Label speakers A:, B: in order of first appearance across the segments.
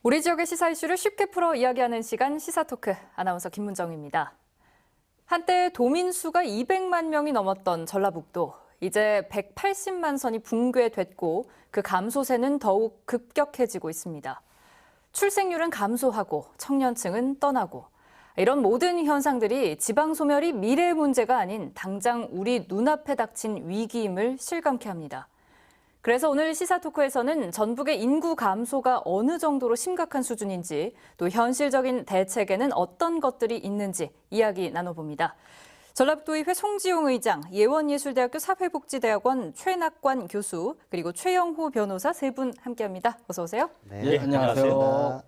A: 우리 지역의 시사 이슈를 쉽게 풀어 이야기하는 시간 시사토크, 아나운서 김문정입니다. 한때 도민 수가 200만 명이 넘었던 전라북도, 이제 180만 선이 붕괴됐고 그 감소세는 더욱 급격해지고 있습니다. 출생률은 감소하고 청년층은 떠나고, 이런 모든 현상들이 지방 소멸이 미래의 문제가 아닌 당장 우리 눈앞에 닥친 위기임을 실감케 합니다. 그래서 오늘 시사토크에서는 전북의 인구 감소가 어느 정도로 심각한 수준인지, 또 현실적인 대책에는 어떤 것들이 있는지 이야기 나눠봅니다. 전라북도의회 송지용 의장, 예원예술대학교 사회복지대학원 최낙관 교수, 그리고 최영호 변호사 세 분 함께합니다. 어서 오세요.
B: 네, 안녕하세요.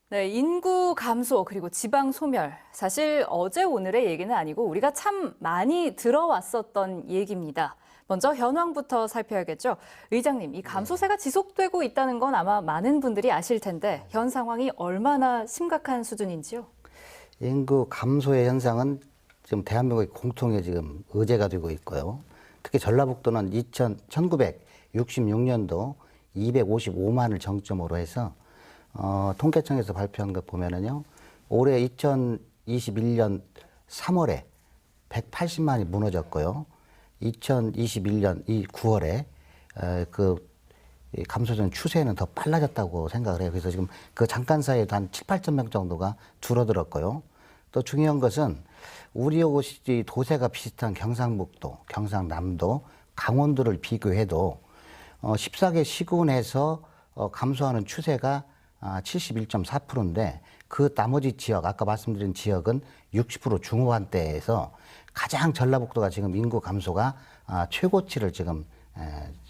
A: 네, 인구 감소 그리고 지방 소멸, 사실 어제 오늘의 얘기는 아니고 우리가 참 많이 들어왔었던 얘기입니다. 먼저 현황부터 살펴야겠죠. 의장님, 이 감소세가 지속되고 있다는 건 아마 많은 분들이 아실 텐데 현 상황이 얼마나 심각한 수준인지요?
B: 인구 감소의 현상은 지금 대한민국의 공통의 지금 의제가 되고 있고요. 특히 전라북도는 1966년도 255만을 정점으로 해서 통계청에서 발표한 것 보면은요, 올해 2021년 3월에 180만이 무너졌고요. 2021년 이 9월에 이 감소전 추세는 더 빨라졌다고 생각을 해요. 그래서 지금 그 잠깐 사이에도 한 7, 8천 명 정도가 줄어들었고요. 또 중요한 것은 우리하고 도세가 비슷한 경상북도, 경상남도, 강원도를 비교해도 14개 시군에서 감소하는 추세가 71.4%인데 그 나머지 지역, 아까 말씀드린 지역은 60% 중후반대에서 가장 전라북도가 지금 인구 감소가 최고치를 지금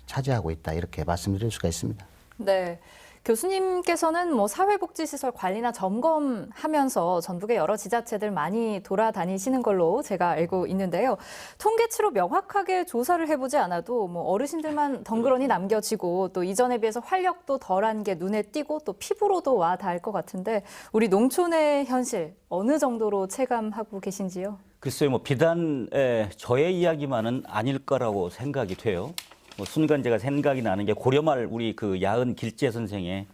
B: 차지하고 있다, 이렇게 말씀드릴 수가 있습니다.
A: 네, 교수님께서는 사회복지시설 관리나 점검하면서 전북의 여러 지자체들 많이 돌아다니시는 걸로 제가 알고 있는데요. 통계치로 명확하게 조사를 해보지 않아도 어르신들만 덩그러니 남겨지고 또 이전에 비해서 활력도 덜한 게 눈에 띄고 또 피부로도 와 닿을 것 같은데, 우리 농촌의 현실 어느 정도로 체감하고 계신지요?
C: 글쎄요, 비단 저의 이야기만은 아닐 거라고 생각이 돼요. 순간 제가 생각이 나는 게 고려말 우리 그 야은 길재 선생의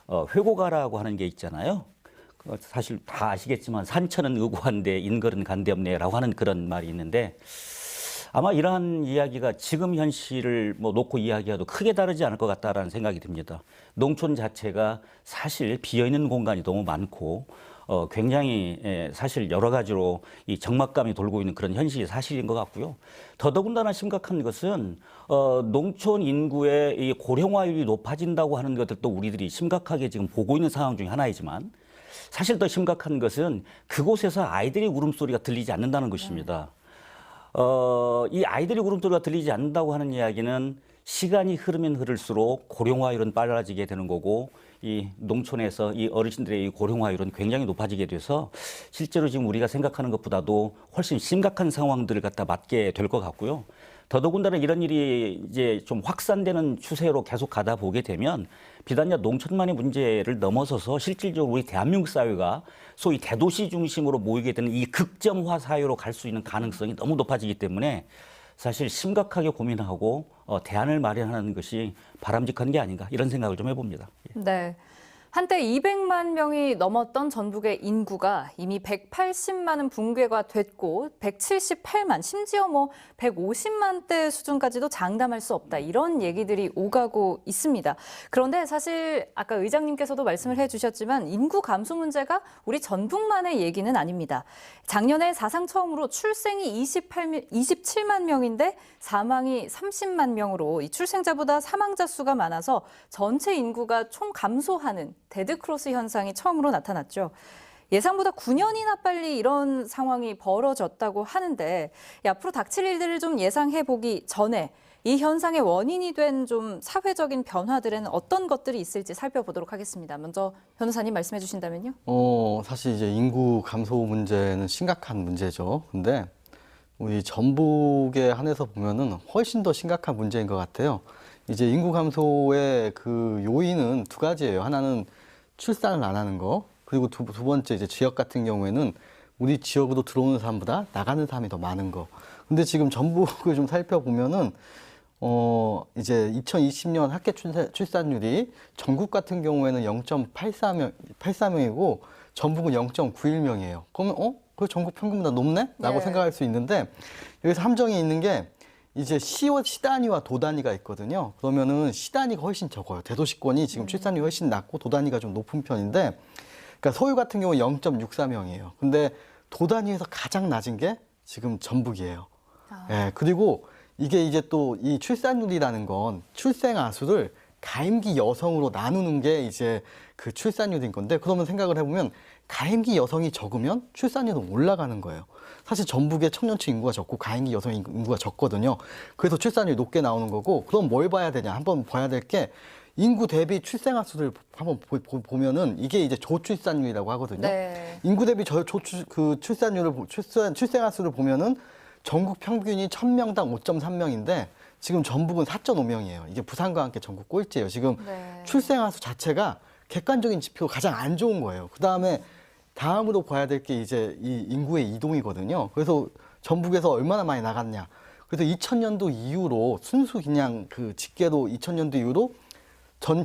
C: 회고가라고 하는 게 있잖아요. 사실 다 아시겠지만 산천은 의고한데 인걸은 간데없네라고 하는 그런 말이 있는데, 아마 이러한 이야기가 지금 현실을 놓고 이야기해도 크게 다르지 않을 것 같다라는 생각이 듭니다. 농촌 자체가 사실 비어있는 공간이 너무 많고 굉장히 사실 여러 가지로 이 적막감이 돌고 있는 그런 현실이 사실인 것 같고요. 더더군다나 심각한 것은 농촌 인구의 이 고령화율이 높아진다고 하는 것들도 우리들이 심각하게 지금 보고 있는 상황 중에 하나이지만, 사실 더 심각한 것은 그곳에서 아이들의 울음소리가 들리지 않는다는 것입니다. 이 아이들의 울음소리가 들리지 않는다고 하는 이야기는 시간이 흐르면 흐를수록 고령화율은 빨라지게 되는 거고, 이 농촌에서 이 어르신들의 이 고령화율은 굉장히 높아지게 돼서 실제로 지금 우리가 생각하는 것보다도 훨씬 심각한 상황들을 갖다 맞게 될 것 같고요. 더더군다나 이런 일이 이제 좀 확산되는 추세로 계속 가다 보게 되면 비단 농촌만의 문제를 넘어서서 실질적으로 우리 대한민국 사회가 소위 대도시 중심으로 모이게 되는 이 극점화 사회로 갈 수 있는 가능성이 너무 높아지기 때문에 사실 심각하게 고민하고 대안을 마련하는 것이 바람직한 게 아닌가, 이런 생각을 좀 해봅니다.
A: 네. 한때 200만 명이 넘었던 전북의 인구가 이미 180만은 붕괴가 됐고 178만, 심지어 150만대 수준까지도 장담할 수 없다, 이런 얘기들이 오가고 있습니다. 그런데 사실 아까 의장님께서도 말씀을 해주셨지만 인구 감소 문제가 우리 전북만의 얘기는 아닙니다. 작년에 사상 처음으로 출생이 27만 명인데 사망이 30만 명으로 이 출생자보다 사망자 수가 많아서 전체 인구가 총 감소하는 데드크로스 현상이 처음으로 나타났죠. 예상보다 9년이나 빨리 이런 상황이 벌어졌다고 하는데, 앞으로 닥칠 일들을 좀 예상해 보기 전에 이 현상의 원인이 된 좀 사회적인 변화들은 어떤 것들이 있을지 살펴보도록 하겠습니다. 먼저 변호사님 말씀해 주신다면요.
D: 사실 이제 인구 감소 문제는 심각한 문제죠. 근데 우리 전북에 한해서 보면은 훨씬 더 심각한 문제인 것 같아요. 이제 인구 감소의 그 요인은 두 가지예요. 하나는 출산을 안 하는 거, 그리고 두 번째 이제 지역 같은 경우에는 우리 지역으로 들어오는 사람보다 나가는 사람이 더 많은 거. 근데 지금 전북을 좀 살펴보면은 이제 2020년 합계 출산율이 전국 같은 경우에는 0.84명이고 전북은 0.91명이에요. 그러면 그 전국 평균보다 높네? 라고
A: 네.
D: 생각할 수 있는데 여기서 함정이 있는 게 이제 시단위와 도단위가 있거든요. 그러면은 시단위가 훨씬 적어요. 대도시권이 지금 출산율이 훨씬 낮고 도단위가 좀 높은 편인데 그러니까 서울 같은 경우 0.64명이에요. 근데 도단위에서 가장 낮은 게 지금 전북이에요. 예, 그리고 이게 이제 또 이 출산율이라는 건 출생아 수를 가임기 여성으로 나누는 게 이제 그 출산율인 건데 그러면 생각을 해보면 가임기 여성이 적으면 출산율은 올라가는 거예요. 사실 전북의 청년층 인구가 적고 가임기 여성 인구가 적거든요. 그래서 출산율이 높게 나오는 거고 그럼 뭘 봐야 되냐? 한번 봐야 될 게 인구 대비 출생아 수를 한번 보면은 이게 이제 조출산율이라고 하거든요.
A: 네.
D: 인구 대비 출생아 수를 보면은 전국 평균이 1000명당 5.3명인데 지금 전북은 4.5명이에요. 이게 부산과 함께 전국 꼴찌예요. 지금
A: 네.
D: 출생아 수 자체가 객관적인 지표가 가장 안 좋은 거예요. 그다음에 다음으로 봐야 될 게 이제 이 인구의 이동이거든요. 그래서 전북에서 얼마나 많이 나갔냐. 그래서 2000년도 이후로 순수 그냥 그 집계로 2000년도 이후로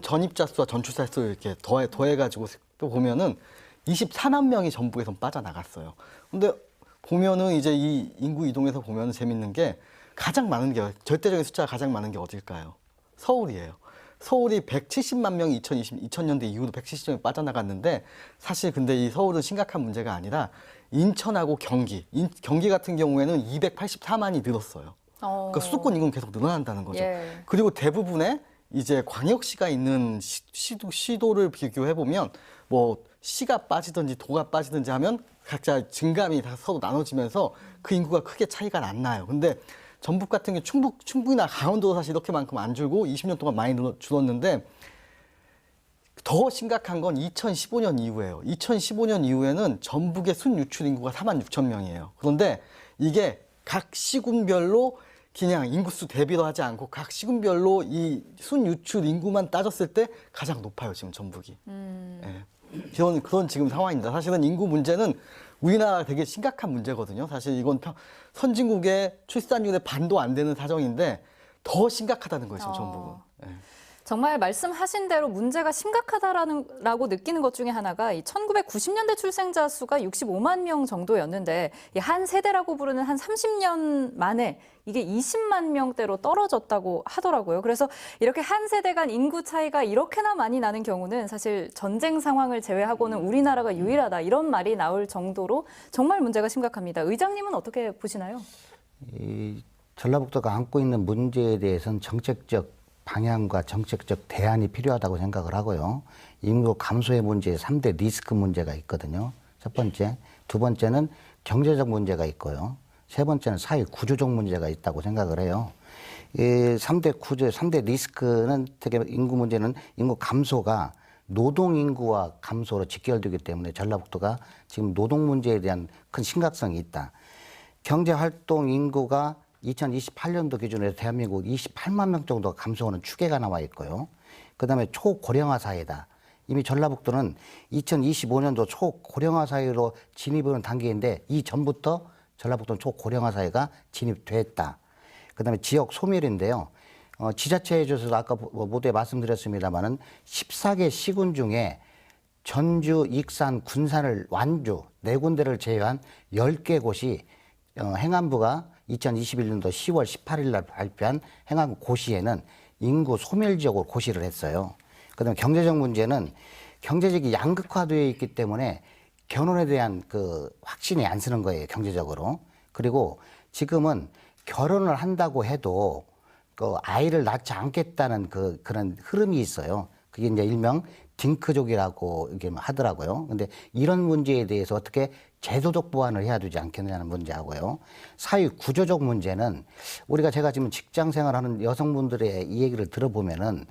D: 전입자 수와 전출자 수를 이렇게 더해가지고 또 보면은 24만 명이 전북에서 빠져나갔어요. 근데 보면은 이제 이 인구 이동에서 보면은 재밌는 게 가장 많은 게 절대적인 숫자가 가장 많은 게 어딜까요? 서울이에요. 서울이 170만 명이 2000년대 이후로 170명이 빠져나갔는데 사실 근데 이 서울은 심각한 문제가 아니라 인천하고 경기 같은 경우에는 284만이 늘었어요. 그러니까 수도권 인구는 계속 늘어난다는 거죠.
A: 예.
D: 그리고 대부분의 이제 광역시가 있는 시도를 비교해 보면 뭐 시가 빠지든지 도가 빠지든지 하면 각자 증감이 다 서로 나눠지면서 그 인구가 크게 차이가 안 나요. 근데 전북 같은 게 충북이나 강원도도 사실 이렇게만큼 안 줄고 20년 동안 많이 줄었는데 더 심각한 건 2015년 이후예요. 2015년 이후에는 전북의 순유출 인구가 4만 6천 명이에요. 그런데 이게 각 시군별로 그냥 인구수 대비도 하지 않고 각 시군별로 이 순유출 인구만 따졌을 때 가장 높아요, 지금 전북이. 예. 그런 지금 상황입니다. 사실은 인구 문제는 우리나라 되게 심각한 문제거든요. 사실 이건 선진국의 출산율의 반도 안 되는 사정인데 더 심각하다는 거예요, 지금 전북은. 예.
A: 정말 말씀하신 대로 문제가 심각하다라고 느끼는 것 중에 하나가 이 1990년대 출생자 수가 65만 명 정도였는데 이 한 세대라고 부르는 한 30년 만에 이게 20만 명대로 떨어졌다고 하더라고요. 그래서 이렇게 한 세대 간 인구 차이가 이렇게나 많이 나는 경우는 사실 전쟁 상황을 제외하고는 우리나라가 유일하다 이런 말이 나올 정도로 정말 문제가 심각합니다. 의장님은 어떻게 보시나요?
B: 이 전라북도가 안고 있는 문제에 대해서는 정책적 방향과 정책적 대안이 필요하다고 생각을 하고요. 인구 감소의 문제에 3대 리스크 문제가 있거든요. 첫 번째. 두 번째는 경제적 문제가 있고요. 세 번째는 사회 구조적 문제가 있다고 생각을 해요. 이 3대 리스크는 특히 인구 문제는 인구 감소가 노동 인구와 감소로 직결되기 때문에 전라북도가 지금 노동 문제에 대한 큰 심각성이 있다. 경제 활동 인구가 2028년도 기준으로 대한민국 28만 명 정도 감소하는 추계가 나와 있고요. 그다음에 초고령화 사회다. 이미 전라북도는 2025년도 초고령화 사회로 진입하는 단계인데 이 전부터 전라북도는 초고령화 사회가 진입됐다. 그다음에 지역 소멸인데요. 지자체에 있어서도 아까 모두에 말씀드렸습니다마는 14개 시군 중에 전주, 익산, 군산을 완주 네 군데를 제외한 10개 곳이 행안부가 2021년도 10월 18일 날 발표한 행안부 고시에는 인구 소멸 지역으로 고시를 했어요. 그다음에 경제적 문제는 경제적이 양극화되어 있기 때문에 결혼에 대한 그 확신이 안 서는 거예요, 경제적으로. 그리고 지금은 결혼을 한다고 해도 그 아이를 낳지 않겠다는 그런 흐름이 있어요. 그게 이제 일명 딩크족이라고 이렇게 하더라고요. 근데 이런 문제에 대해서 어떻게 제도적 보완을 해야 되지 않겠느냐는 문제하고요. 사회 구조적 문제는 제가 지금 직장 생활하는 여성분들의 이 얘기를 들어보면은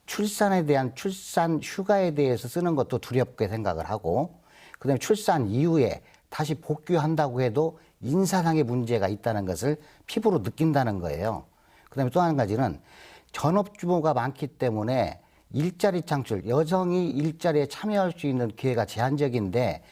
B: 출산에 대한 출산 휴가에 대해서 쓰는 것도 두렵게 생각을 하고 그다음에 출산 이후에 다시 복귀한다고 해도 인사상의 문제가 있다는 것을 피부로 느낀다는 거예요. 그다음에 또 한 가지는 전업주부가 많기 때문에 일자리 창출, 여성이 일자리에 참여할 수 있는 기회가 제한적인데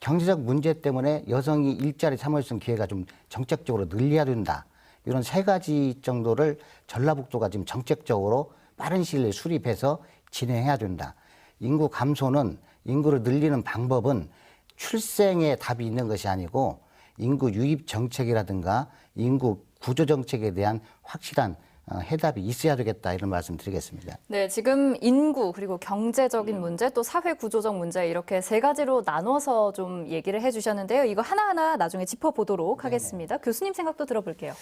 B: 경제적 문제 때문에 여성이 일자리에 참여할 수 있는 기회가 좀 정책적으로 늘려야 된다. 이런 세 가지 정도를 전라북도가 지금 정책적으로 빠른 시일 내에 수립해서 진행해야 된다. 인구 감소는 인구를 늘리는 방법은 출생에 답이 있는 것이 아니고 인구 유입 정책이라든가 인구 구조 정책에 대한 확실한 해답이 있어야 되겠다 이런 말씀 드리겠습니다.
A: 네, 지금 인구 그리고 경제적인 문제 또 사회 구조적 문제 이렇게 세 가지로 나눠서 좀 얘기를 해주셨는데요. 이거 하나하나 나중에 짚어보도록 하겠습니다. 교수님 생각도 들어볼게요.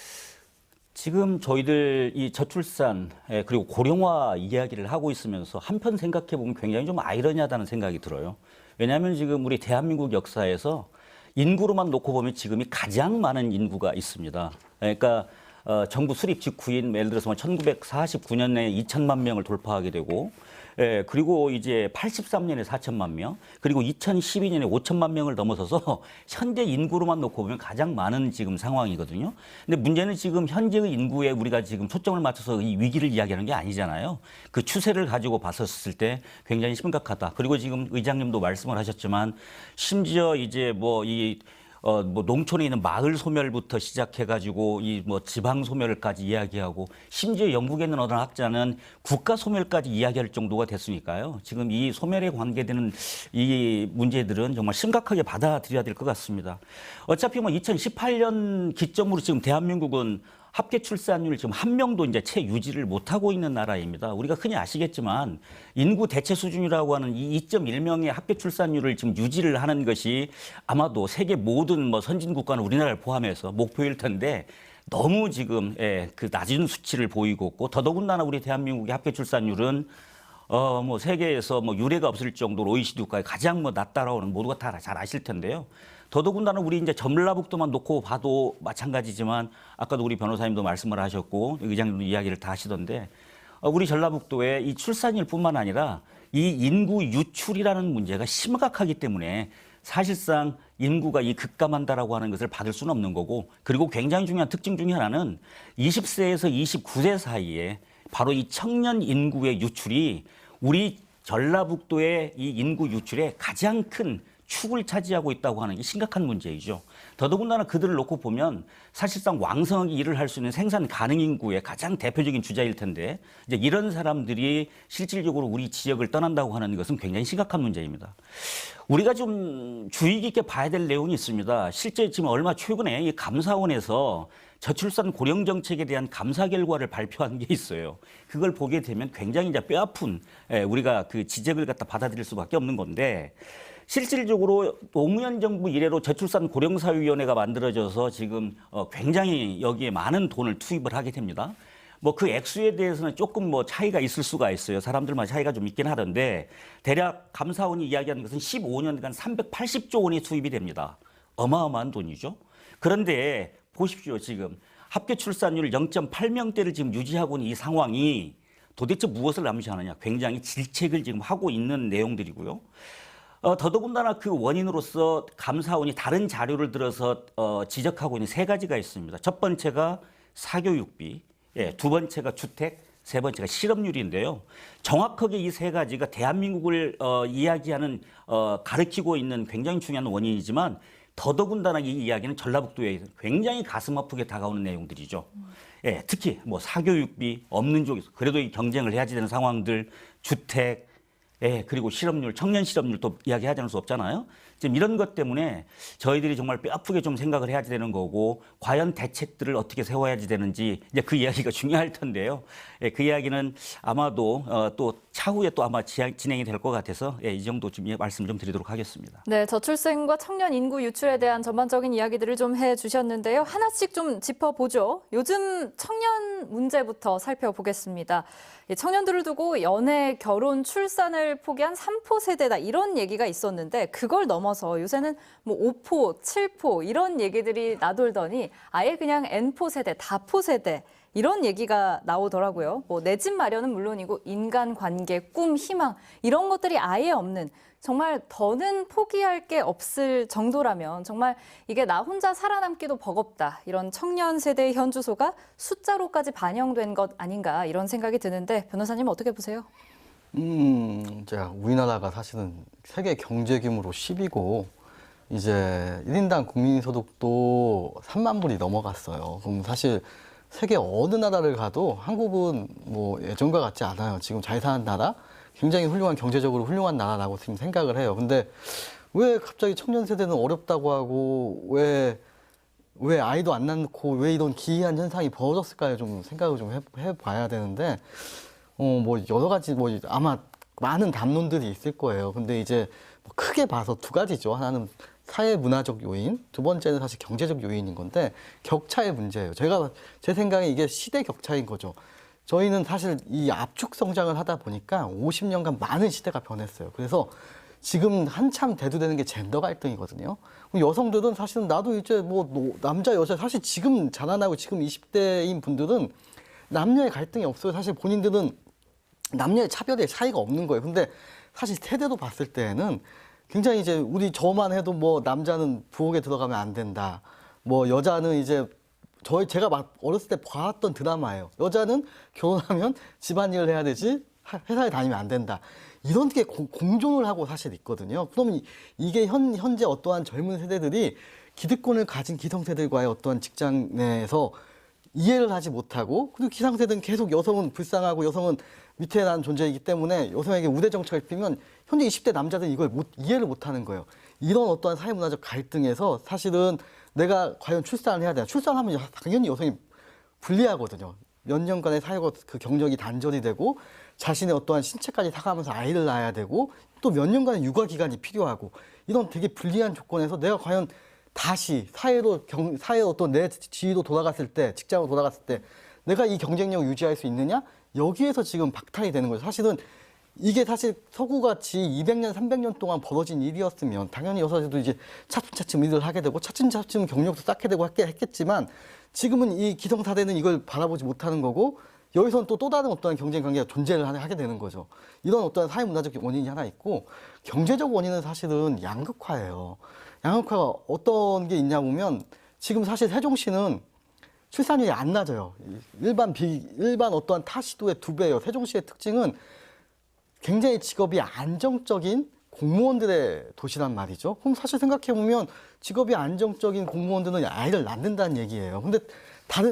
C: 지금 저희들 이 저출산 그리고 고령화 이야기를 하고 있으면서 한편 생각해 보면 굉장히 좀 아이러니하다는 생각이 들어요. 왜냐하면 지금 우리 대한민국 역사에서 인구로만 놓고 보면 지금이 가장 많은 인구가 있습니다. 그러니까 정부 수립 직후인 예를 들어서 1949년에 2천만 명을 돌파하게 되고 그리고 이제 83년에 4천만 명 그리고 2012년에 5천만 명을 넘어서서 현재 인구로만 놓고 보면 가장 많은 지금 상황이거든요. 근데 문제는 지금 현재의 인구에 우리가 지금 초점을 맞춰서 이 위기를 이야기하는 게 아니잖아요. 그 추세를 가지고 봤었을 때 굉장히 심각하다. 그리고 지금 의장님도 말씀을 하셨지만 심지어 이제 뭐 농촌에 있는 마을 소멸부터 시작해가지고 이 뭐 지방 소멸까지 이야기하고 심지어 영국에 있는 어떤 학자는 국가 소멸까지 이야기할 정도가 됐으니까요. 지금 이 소멸에 관계되는 이 문제들은 정말 심각하게 받아들여야 될 것 같습니다. 어차피 뭐 2018년 기점으로 지금 대한민국은 합계 출산율 지금 한 명도 이제 채 유지를 못하고 있는 나라입니다. 우리가 흔히 아시겠지만 인구 대체 수준이라고 하는 이 2.1명의 합계 출산율을 지금 유지를 하는 것이 아마도 세계 모든 뭐 선진 국가는 우리나라를 포함해서 목표일 텐데 너무 지금 그 낮은 수치를 보이고 있고 더더군다나 우리 대한민국의 합계 출산율은 뭐 세계에서 뭐 유례가 없을 정도로 OECD 국가에 가장 뭐 낮다라고는 모두가 다 잘 아실 텐데요. 더더군다나 우리 이제 전라북도만 놓고 봐도 마찬가지지만 아까도 우리 변호사님도 말씀을 하셨고 의장님도 이야기를 다 하시던데 우리 전라북도에 이 출산율뿐만 아니라 이 인구 유출이라는 문제가 심각하기 때문에 사실상 인구가 이 급감한다라고 하는 것을 받을 수는 없는 거고 그리고 굉장히 중요한 특징 중에 하나는 20세에서 29세 사이에 바로 이 청년 인구의 유출이 우리 전라북도의 이 인구 유출에 가장 큰 축을 차지하고 있다고 하는 게 심각한 문제이죠. 더더군다나 그들을 놓고 보면 사실상 왕성하게 일을 할 수 있는 생산 가능 인구의 가장 대표적인 주자일 텐데 이제 이런 사람들이 실질적으로 우리 지역을 떠난다고 하는 것은 굉장히 심각한 문제입니다. 우리가 좀 주의 깊게 봐야 될 내용이 있습니다. 실제 지금 얼마 최근에 이 감사원에서 저출산 고령 정책에 대한 감사 결과를 발표한 게 있어요. 그걸 보게 되면 굉장히 이제 뼈아픈 우리가 그 지적을 갖다 받아들일 수밖에 없는 건데 실질적으로 노무현 정부 이래로 저출산 고령사회위원회가 만들어져서 지금 굉장히 여기에 많은 돈을 투입을 하게 됩니다. 뭐 그 액수에 대해서는 조금 뭐 차이가 있을 수가 있어요. 사람들마다 차이가 좀 있긴 하던데 대략 감사원이 이야기하는 것은 15년간 380조 원이 투입이 됩니다. 어마어마한 돈이죠. 그런데 보십시오. 지금 합계 출산율 0.8명대를 지금 유지하고 있는 이 상황이 도대체 무엇을 암시하느냐. 굉장히 질책을 지금 하고 있는 내용들이고요. 더더군다나 그 원인으로서 감사원이 다른 자료를 들어서 지적하고 있는 세 가지가 있습니다. 첫 번째가 사교육비, 두 번째가 주택, 세 번째가 실업률인데요. 정확하게 이 세 가지가 대한민국을 이야기하는 가리키고 있는 굉장히 중요한 원인이지만 더더군다나 이 이야기는 전라북도에 굉장히 가슴 아프게 다가오는 내용들이죠. 특히 뭐 사교육비 없는 쪽에서 그래도 이 경쟁을 해야지 되는 상황들, 주택, 그리고 실업률, 청년 실업률도 이야기하지 않을 수 없잖아요. 지금 이런 것 때문에 저희들이 정말 뼈아프게 좀 생각을 해야지 되는 거고 과연 대책들을 어떻게 세워야지 되는지 이제 그 이야기가 중요할 텐데요. 그 이야기는 아마도 또 차후에 또 아마 진행이 될 것 같아서 이 정도 좀 말씀 좀 드리도록 하겠습니다.
A: 네, 저출생과 청년 인구 유출에 대한 전반적인 이야기들을 좀 해주셨는데요. 하나씩 좀 짚어보죠. 요즘 청년 문제부터 살펴보겠습니다. 청년들을 두고 연애, 결혼, 출산을 포기한 3포 세대다 이런 얘기가 있었는데 그걸 넘어서 요새는 뭐 5포, 7포 이런 얘기들이 나돌더니 아예 그냥 N포 세대, 다포 세대 이런 얘기가 나오더라고요. 뭐 내 집 마련은 물론이고 인간관계, 꿈, 희망 이런 것들이 아예 없는 정말 더는 포기할 게 없을 정도라면 정말 이게 나 혼자 살아남기도 버겁다. 이런 청년 세대의 현주소가 숫자로까지 반영된 것 아닌가 이런 생각이 드는데 변호사님 어떻게 보세요?
D: 우리나라가 사실은 세계 경제 규모로 10위고 이제 1인당 국민소득도 3만 불이 넘어갔어요. 그럼 사실 세계 어느 나라를 가도 한국은 뭐 예전과 같지 않아요. 지금 잘 사는 나라, 굉장히 훌륭한 경제적으로 훌륭한 나라라고 지금 생각을 해요. 근데 왜 갑자기 청년 세대는 어렵다고 하고 왜 아이도 안 낳고 왜 이런 기이한 현상이 벌어졌을까요? 좀 생각을 좀 해봐야 되는데 뭐 여러 가지 뭐 아마 많은 담론들이 있을 거예요. 근데 이제 뭐 크게 봐서 두 가지죠. 하나는 사회 문화적 요인, 두 번째는 사실 경제적 요인인 건데 격차의 문제예요. 제 생각에 이게 시대 격차인 거죠. 저희는 사실 이 압축 성장을 하다 보니까 50년간 많은 시대가 변했어요. 그래서 지금 한참 대두되는 게 젠더 갈등이거든요. 여성들은 사실은 나도 이제 뭐 남자 여자 사실 지금 자라나고 지금 20대인 분들은 남녀의 갈등이 없어요. 사실 본인들은 남녀의 차별의 차이가 없는 거예요. 근데 사실 세대로 봤을 때는 굉장히 이제 저만 해도 뭐 남자는 부엌에 들어가면 안 된다. 뭐 여자는 이제 제가 막 어렸을 때 봤던 드라마예요. 여자는 결혼하면 집안일을 해야 되지 회사에 다니면 안 된다. 이런 게 공존을 하고 사실 있거든요. 그러면 이게 현재 어떠한 젊은 세대들이 기득권을 가진 기성세대들과의 어떠한 직장 내에서 이해를 하지 못하고 그리고 기성세대는 계속 여성은 불쌍하고 여성은 위태한 존재이기 때문에 여성에게 우대 정책을 피면 현재 20대 남자들은 이걸 이해를 못하는 거예요. 이런 어떠한 사회문화적 갈등에서 사실은 내가 과연 출산을 해야 되나. 출산하면 당연히 여성이 불리하거든요. 몇 년간의 사회가 그 경력이 단절이 되고 자신의 어떠한 신체까지 사가면서 아이를 낳아야 되고 또 몇 년간의 육아 기간이 필요하고 이런 되게 불리한 조건에서 내가 과연 다시 사회의 어떤 내 지위로 돌아갔을 때, 직장으로 돌아갔을 때 내가 이 경쟁력을 유지할 수 있느냐? 여기에서 지금 박탈이 되는 거죠. 사실은 이게 사실 서구같이 200년, 300년 동안 벌어진 일이었으면 당연히 여성들도 이제 차츰차츰 일을 하게 되고 차츰차츰 경력도 쌓게 되고 했겠지만 지금은 이 기성사대는 이걸 바라보지 못하는 거고 여기서는 또 다른 어떠한 경쟁 관계가 존재를 하게 되는 거죠. 이런 어떠한 사회문화적 원인이 하나 있고 경제적 원인은 사실은 양극화예요. 양극화가 어떤 게 있냐 보면 지금 사실 세종시는 출산율이 안 낮아요. 일반 어떠한 타 시도의 2배예요. 세종시의 특징은 굉장히 직업이 안정적인 공무원들의 도시란 말이죠. 그럼 사실 생각해보면 직업이 안정적인 공무원들은 아이를 낳는다는 얘기예요. 근데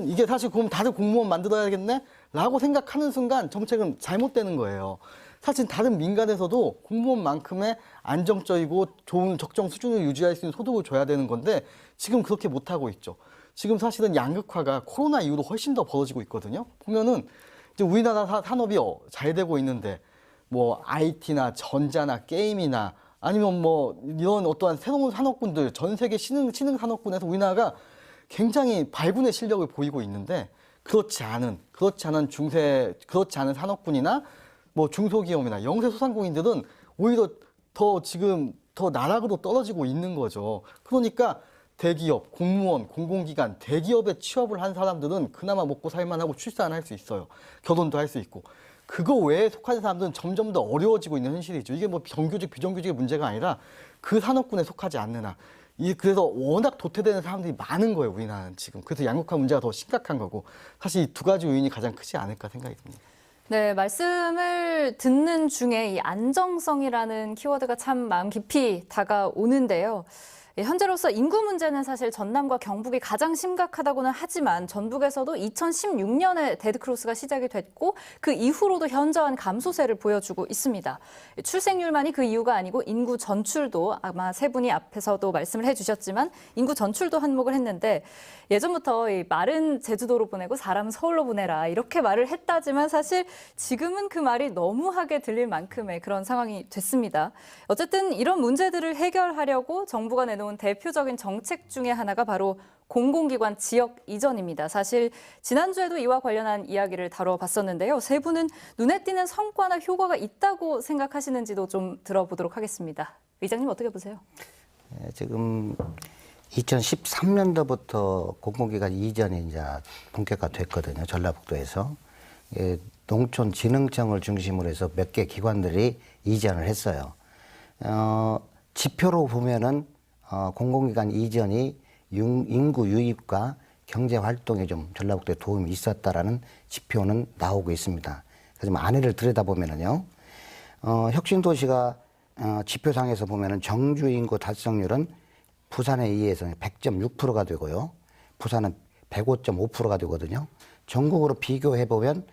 D: 이게 사실 그럼 다른 공무원 만들어야겠네? 라고 생각하는 순간 정책은 잘못되는 거예요. 사실 다른 민간에서도 공무원만큼의 안정적이고 좋은 적정 수준을 유지할 수 있는 소득을 줘야 되는 건데 지금 그렇게 못하고 있죠. 지금 사실은 양극화가 코로나 이후로 훨씬 더 벌어지고 있거든요. 보면은 이제 우리나라 산업이 잘 되고 있는데 뭐 IT나 전자나 게임이나 아니면 뭐 이런 어떠한 새로운 산업군들 전 세계 신흥 산업군에서 우리나라가 굉장히 발군의 실력을 보이고 있는데 그렇지 않은 산업군이나 뭐 중소기업이나 영세소상공인들은 오히려 지금 더 나락으로 떨어지고 있는 거죠. 그러니까 대기업, 공무원, 공공기관, 대기업에 취업을 한 사람들은 그나마 먹고 살만하고 출산을 할 수 있어요. 결혼도 할 수 있고. 그거 외에 속한 사람들은 점점 더 어려워지고 있는 현실이죠. 이게 뭐 정규직, 비정규직의 문제가 아니라 그 산업군에 속하지 않는 한. 그래서 워낙 도태되는 사람들이 많은 거예요, 우리나라는 지금. 그래서 양극화 문제가 더 심각한 거고. 사실 이 두 가지 요인이 가장 크지 않을까 생각이 듭니다.
A: 네, 말씀을 듣는 중에 이 안정성이라는 키워드가 참 마음 깊이 다가오는데요. 현재로서 인구 문제는 사실 전남과 경북이 가장 심각하다고는 하지만 전북에서도 2016년에 데드크로스가 시작이 됐고 그 이후로도 현저한 감소세를 보여주고 있습니다. 출생률만이 그 이유가 아니고 인구 전출도 아마 세 분이 앞에서도 말씀을 해주셨지만 인구 전출도 한몫을 했는데 예전부터 이 말은 제주도로 보내고 사람은 서울로 보내라 이렇게 말을 했다지만 사실 지금은 그 말이 너무하게 들릴 만큼의 그런 상황이 됐습니다. 어쨌든 이런 문제들을 해결하려고 정부가 내놓은 대표적인 정책 중에 하나가 바로 공공기관 지역 이전입니다. 사실 지난주에도 이와 관련한 이야기를 다뤄봤었는데요. 세 분은 눈에 띄는 성과나 효과가 있다고 생각하시는지도 좀 들어보도록 하겠습니다. 의장님 어떻게 보세요?
B: 지금 2013년도부터 공공기관 이전이 이제 본격화됐거든요. 전라북도에서. 농촌진흥청을 중심으로 해서 몇 개 기관들이 이전을 했어요. 지표로 보면은 공공기관 이전이 인구 유입과 경제 활동에 좀 전라북도에 도움이 있었다라는 지표는 나오고 있습니다. 하지만 안에를 들여다보면은요, 혁신도시가 지표상에서 보면은 정주 인구 달성률은 부산에 의해서 100.6%가 되고요, 부산은 105.5%가 되거든요. 전국으로 비교해 보면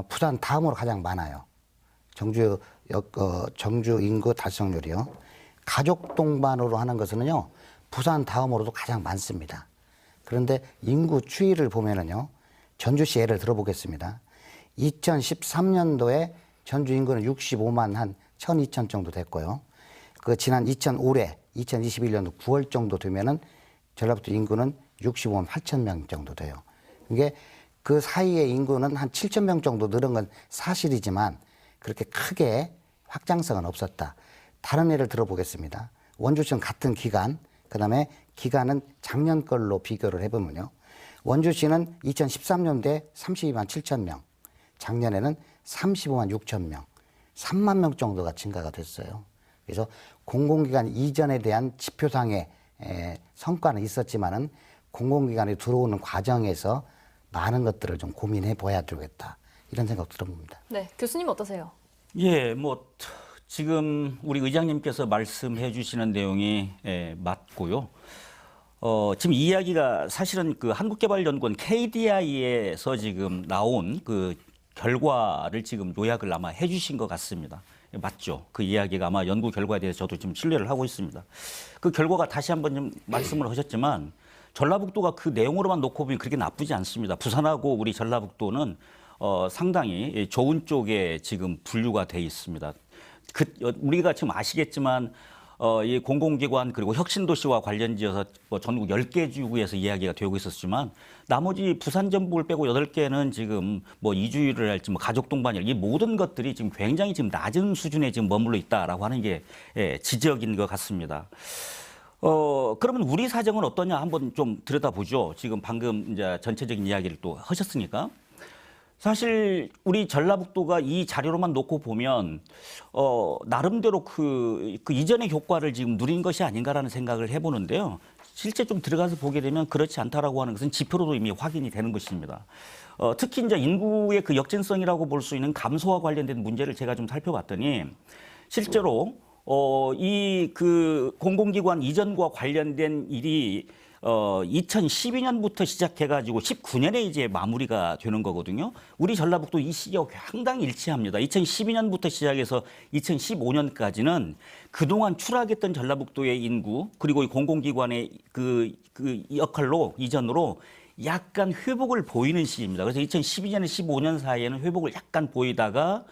B: 부산 다음으로 가장 많아요. 정주 인구 달성률이요. 가족 동반으로 하는 것은요, 부산 다음으로도 가장 많습니다. 그런데 인구 추이를 보면은요, 전주시 예를 들어보겠습니다. 2013년도에 전주 인구는 65만 한 1,200 정도 됐고요. 그 지난 2021년도 9월 정도 되면은 전라북도 인구는 65만 8,000명 정도 돼요. 이게 그 사이의 인구는 한 7,000명 정도 늘은 건 사실이지만 그렇게 크게 확장성은 없었다. 다른 예를 들어보겠습니다. 원주시는 같은 기간, 그 다음에 기간은 작년 걸로 비교를 해보면요. 원주시는 2013년도에 32만 7,000명, 작년에는 35만 6,000명, 3만 명 정도가 증가가 됐어요. 그래서 공공기관 이전에 대한 지표상의 성과는 있었지만은 공공기관에 들어오는 과정에서 많은 것들을 좀 고민해 봐야 되겠다. 이런 생각 들어봅니다.
A: 네, 교수님 어떠세요?
C: 예, 뭐 지금 우리 의장님께서 말씀해 주시는 내용이 맞고요. 지금 이 이야기가 사실은 그 한국개발연구원 KDI에서 지금 나온 그 결과를 지금 요약을 아마 해 주신 것 같습니다. 맞죠? 그 이야기가 아마 연구 결과에 대해서 저도 좀 신뢰를 하고 있습니다. 그 결과가 다시 한번 좀 말씀을 하셨지만 전라북도가 그 내용으로만 놓고 보면 그렇게 나쁘지 않습니다. 부산하고 우리 전라북도는 상당히 좋은 쪽에 지금 분류가 돼 있습니다. 우리가 지금 아시겠지만 이 공공기관 그리고 혁신도시와 관련지어서 전국 10개 지구에서 이야기가 되고 있었지만 나머지 부산 전북을 빼고 8개는 지금 뭐 이주율을 할지 뭐 가족 동반일 이 모든 것들이 지금 굉장히 지금 낮은 수준에 지금 머물러 있다라고 하는 게 지적인 것 같습니다. 그러면 우리 사정은 어떠냐 한번 좀 들여다보죠. 지금 방금 이제 전체적인 이야기를 또 하셨으니까. 사실 우리 전라북도가 이 자료로만 놓고 보면 나름대로 그 이전의 효과를 지금 누린 것이 아닌가라는 생각을 해보는데요. 실제 좀 들어가서 보게 되면 그렇지 않다라고 하는 것은 지표로도 이미 확인이 되는 것입니다. 특히 이제 인구의 그 역진성이라고 볼 수 있는 감소와 관련된 문제를 제가 좀 살펴봤더니 실제로 이 그 공공기관 이전과 관련된 일이 2012년부터 시작해가지고 19년에 이제 마무리가 되는 거거든요. 우리 전라북도 이 시기가 상당히 일치합니다. 2012년부터 시작해서 2015년까지는 그동안 추락했던 전라북도의 인구 그리고 이 공공기관의 그 역할로 이전으로 약간 회복을 보이는 시기입니다. 그래서 2012년에 15년 사이에는 회복을 약간 보이다가